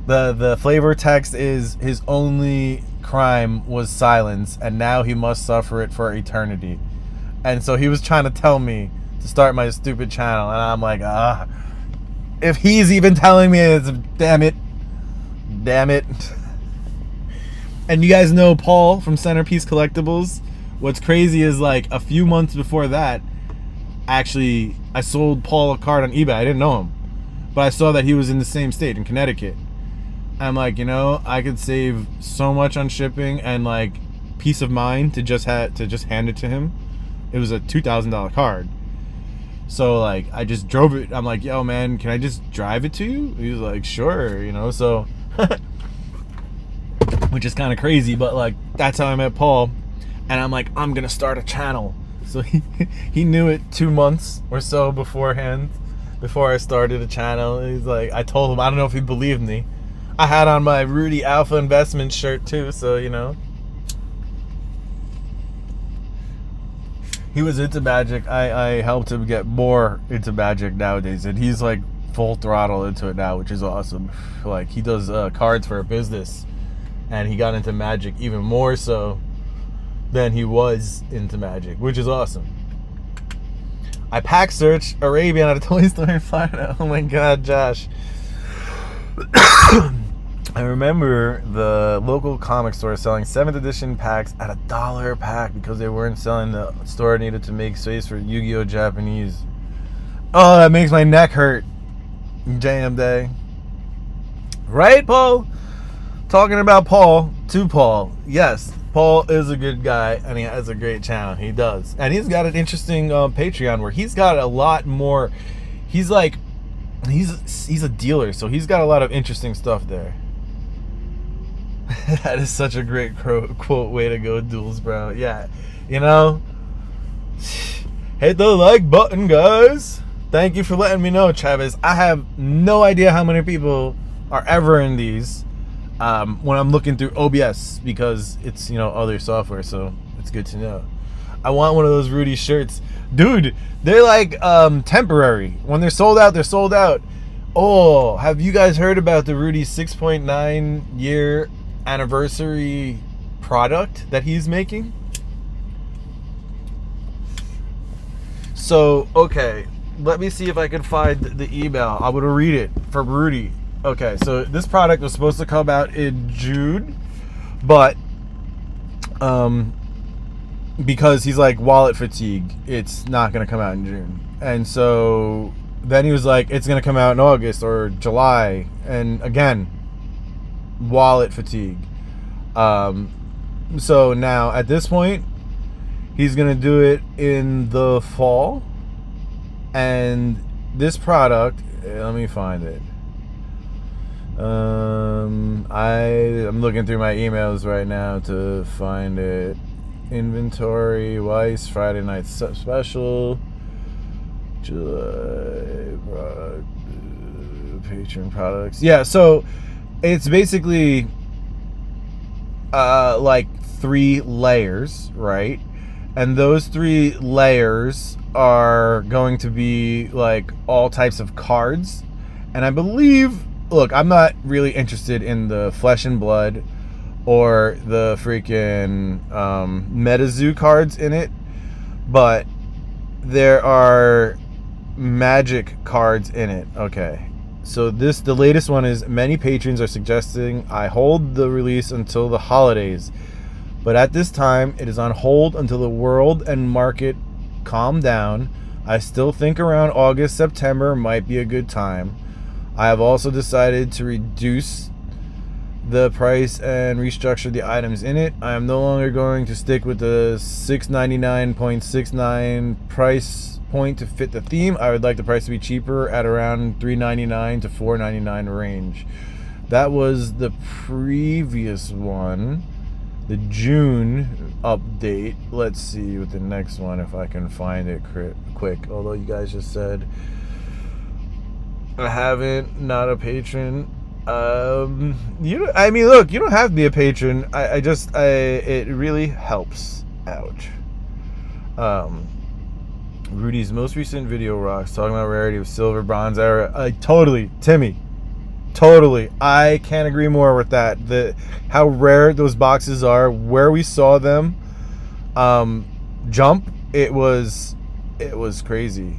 The flavor text is, his only crime was silence, and now he must suffer it for eternity. And so he was trying to tell me to start my stupid channel, and I'm like, if he's even telling me, it's damn it. And you guys know Paul from Centerpiece Collectibles. What's crazy is, like, a few months before that, actually, I sold Paul a card on eBay. I didn't know him, but I saw that he was in the same state, in Connecticut. I'm like, you know, I could save so much on shipping and like peace of mind to just hand it to him. It was a $2,000 card. So like I just drove it. I'm like, yo man, can I just drive it to you? He was like, sure, you know. So which is kind of crazy, but like that's how I met Paul. And I'm like, I'm gonna start a channel. So he knew it 2 months or so beforehand, before I started a channel. He's like, I told him, I don't know if he believed me. I had on my Rudy Alpha Investment shirt too, so you know. He was into Magic. I helped him get more into Magic nowadays, and he's like full throttle into it now, which is awesome. Like, he does cards for a business, and he got into Magic even more so than he was into Magic, which is awesome. I pack search Arabian at a toy store in Florida. Oh my god, Josh. I remember the local comic store selling 7th edition packs at $1 a pack because they weren't selling. The store needed to make space for Yu-Gi-Oh! Japanese. Oh, that makes my neck hurt. JM Day. Right, Paul? Talking about Paul to Paul. Yes, Paul is a good guy, and he has a great channel. He does. And he's got an interesting Patreon where he's got a lot more. He's like, he's a dealer, so he's got a lot of interesting stuff there. That is such a great quote. Way to go, Duels, bro. Yeah, you know, hit the like button, guys. Thank you for letting me know, Travis. I have no idea how many people are ever in these when I'm looking through OBS, because it's, you know, other software, so it's good to know. I want one of those Rudy shirts. Dude, they're like temporary. When they're sold out, they're sold out. Oh, have you guys heard about the Rudy 6.9 year anniversary product that he's making? So, okay, let me see if I can find the email. I'm gonna read it for Rudy. Okay, so this product was supposed to come out in June, but because he's like wallet fatigue, it's not gonna come out in June. And so then he was like, it's gonna come out in August or July, and again, wallet fatigue. So now at this point, he's gonna do it in the fall, and this product, let me find it. I'm looking through my emails right now to find it. Inventory, Weiss, Friday night special, July product, Patreon products. Yeah, so it's basically like 3 layers, right? And those 3 layers are going to be like all types of cards. And I believe, look, I'm not really interested in the Flesh and Blood or the freaking MetaZoo cards in it, but there are Magic cards in it. Okay, so the latest one is, many patrons are suggesting I hold the release until the holidays, but at this time it is on hold until the world and market calm down. I still think around August, September might be a good time. I have also decided to reduce the price and restructure the items in it. I am no longer going to stick with the $699.69 price point to fit the theme. I would like the price to be cheaper at around $399 to $499 range. That was the previous one, the June update. Let's see with the next one if I can find it quick. Although you guys just said I haven't, not a patron. I mean, look, you don't have to be a patron. It really helps out. Rudy's most recent video rocks, talking about rarity of silver, bronze era. Totally, Timmy. Totally. I can't agree more with that. How rare those boxes are, where we saw them jump, it was crazy.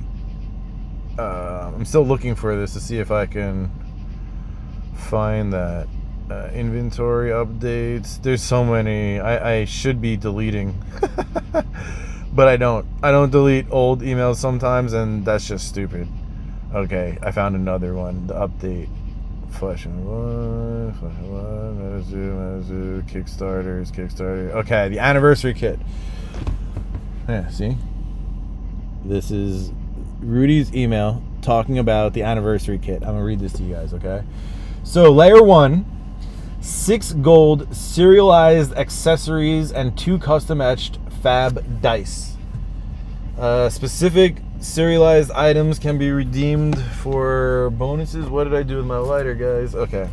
I'm still looking for this to see if I can find that. Inventory updates. There's so many. I should be deleting. But I don't. I don't delete old emails sometimes, and that's just stupid. Okay, I found another one. The update. Flesh and Blood, MetaZoo, Kickstarter. Okay, the anniversary kit. Yeah, see? This is Rudy's email talking about the anniversary kit. I'm going to read this to you guys, okay? So, layer 1, 6 gold serialized accessories and 2 custom etched fab dice. Specific serialized items can be redeemed for bonuses. What did I do with my lighter, guys? Okay.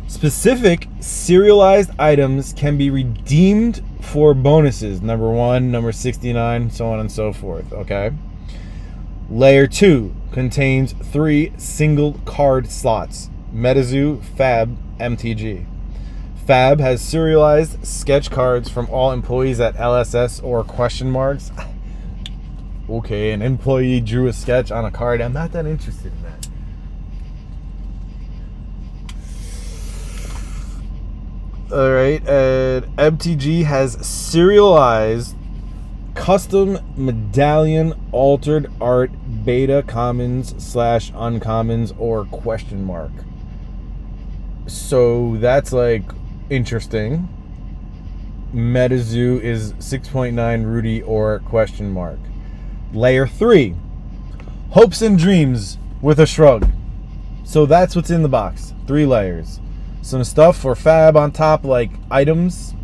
Specific serialized items can be redeemed for bonuses. Number 1, number 69, so on and so forth. Okay. Layer 2, contains 3 single card slots. MetaZoo, Fab, MTG. Fab has serialized sketch cards from all employees at LSS or question marks. Okay, an employee drew a sketch on a card. I'm not that interested in that. Alright, and MTG has serialized custom medallion altered art beta commons / uncommons or question mark. So that's like interesting. MetaZoo is 6.9 Rudy or question mark. Layer 3, hopes and dreams with a shrug. So that's what's in the box. 3 layers. Some stuff for Fab on top, like items,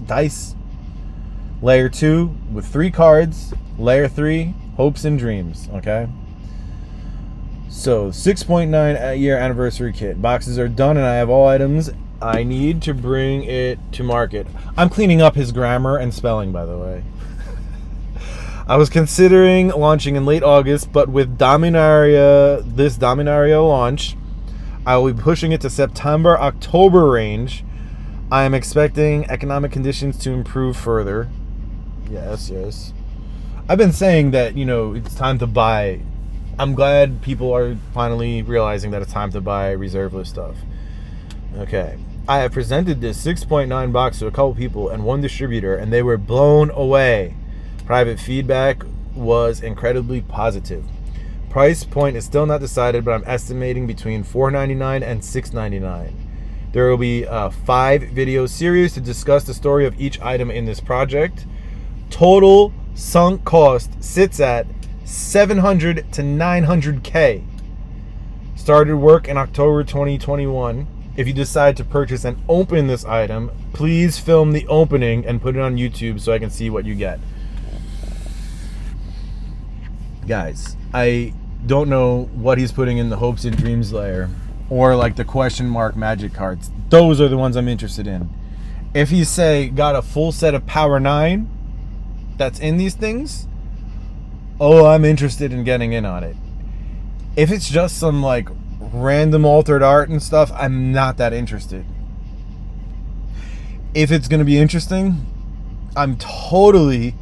dice. Layer 2 with 3 cards. Layer 3, hopes and dreams. Okay. So 6.9 year anniversary kit. Boxes are done, and I have all items I need to bring it to market. I'm cleaning up his grammar and spelling, by the way. I was considering launching in late August, but with this Dominaria launch, I will be pushing it to September, October range. I am expecting economic conditions to improve further. Yes. I've been saying that, it's time to buy. I'm glad people are finally realizing that it's time to buy reserve list stuff. Okay. I have presented this 6.9 box to a couple people and one distributor, and they were blown away. Private feedback was incredibly positive. Price point is still not decided, but I'm estimating between $4.99 and $6.99. There will be a 5-video series to discuss the story of each item in this project. Total sunk cost sits at $700 to $900K. Started work in October 2021. If you decide to purchase and open this item, please film the opening and put it on YouTube so I can see what you get. Guys, I don't know what he's putting in the hopes and dreams layer or like the question mark magic cards. Those are the ones I'm interested in. If he got a full set of Power 9 that's in these things, I'm interested in getting in on it. If it's just some like random altered art and stuff, I'm not that interested. If it's going to be interesting, I'm totally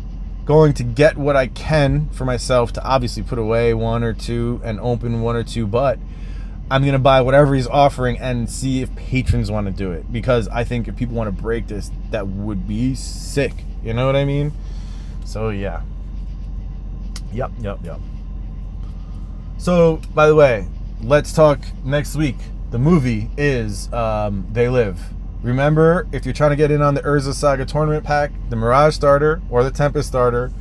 going to get what I can for myself to obviously put away 1 or 2 and open 1 or 2, but I'm going to buy whatever he's offering and see if patrons want to do it, because I think if people want to break this, that would be sick. You know what I mean? So yeah. Yep. So, by the way, let's talk next week. The movie is They Live. Remember, if you're trying to get in on the Urza Saga tournament pack, the Mirage starter, or the Tempest starter,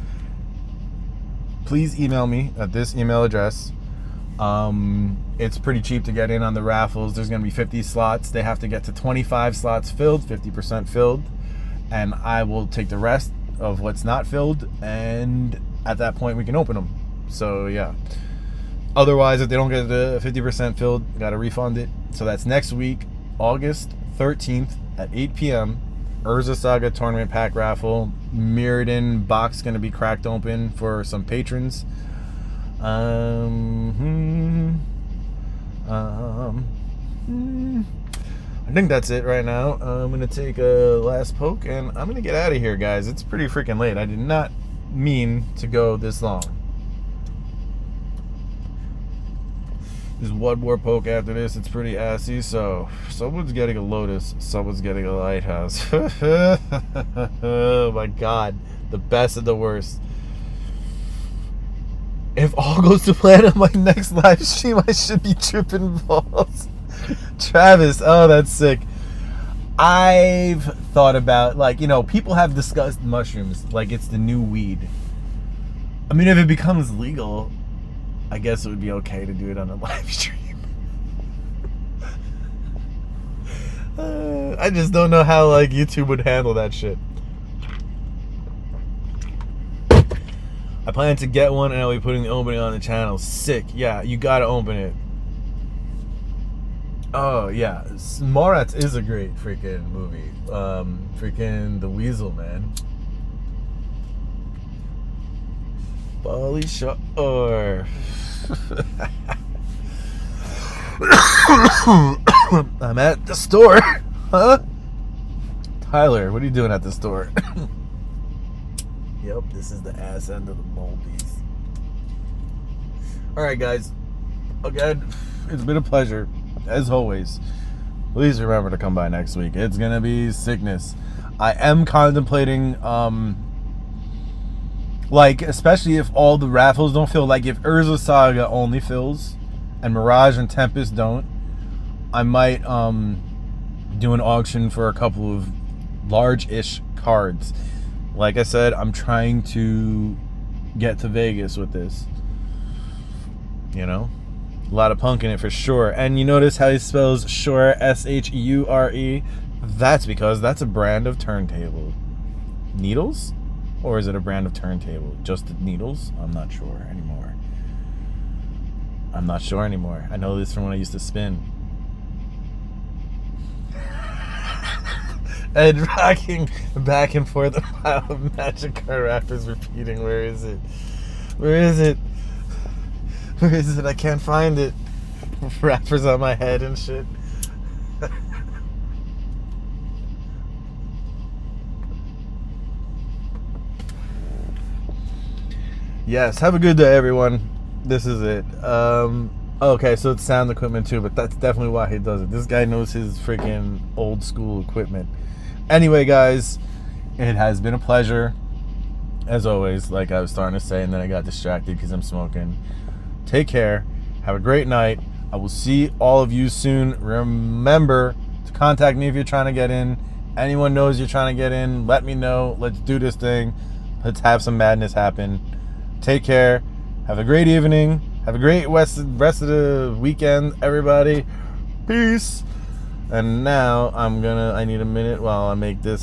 please email me at this email address. It's pretty cheap to get in on the raffles. There's going to be 50 slots. They have to get to 25 slots filled, 50% filled, and I will take the rest of what's not filled, and at that point we can open them. So yeah. Otherwise, if they don't get the 50% filled, got to refund it. So that's next week, August 13th at 8 p.m. Urza Saga tournament pack raffle. Mirrodin box going to be cracked open for some patrons. I think that's it right now. I'm going to take a last poke and I'm going to get out of here, guys. It's pretty freaking late. I did not mean to go this long. There's one more poke after this. It's pretty assy. So someone's getting a Lotus, someone's getting a Lighthouse. Oh my god, the best and the worst. If all goes to plan on my next live stream, I should be tripping balls. Travis, oh, that's sick. I've thought about, people have discussed mushrooms like it's the new weed. I mean, if it becomes legal, I guess it would be okay to do it on a live stream. I just don't know how YouTube would handle that shit. I plan to get one and I'll be putting the opening on the channel. Sick. Yeah, you gotta open it. Oh yeah, Mallrats is a great freaking movie. Freaking The Weasel, man. Bali Shore. I'm at the store. Huh? Tyler, what are you doing at the store? Yep, this is the ass end of the mole piece. Alright, guys. Again, it's been a pleasure, as always. Please remember to come by next week. It's gonna be sickness. I am contemplating, like, especially if all the raffles don't fill, like if Urza Saga only fills and Mirage and Tempest don't, I might do an auction for a couple of large-ish cards. Like I said, I'm trying to get to Vegas with this. You know? A lot of punk in it for sure. And you notice how he spells Shure, S-H-U-R-E? That's because that's a brand of turntable. Needles? Or is it a brand of turntable? Just the needles? I'm not sure anymore. I know this from when I used to spin. And rocking back and forth a pile of magic card wrappers repeating, where is it? Where is it? Where is it? I can't find it. Wrappers on my head and shit. Yes, have a good day, everyone. This is it. Okay, so it's sound equipment too, but that's definitely why he does it. This guy knows his freaking old school equipment. Anyway, guys, it has been a pleasure, as always, like I was starting to say, and then I got distracted because I'm smoking. Take care. Have a great night. I will see all of you soon. Remember to contact me if you're trying to get in. Anyone knows you're trying to get in, let me know. Let's do this thing. Let's have some madness happen. Take care. Have a great evening. Have a great rest of the weekend, everybody. Peace. And now I need a minute while I make this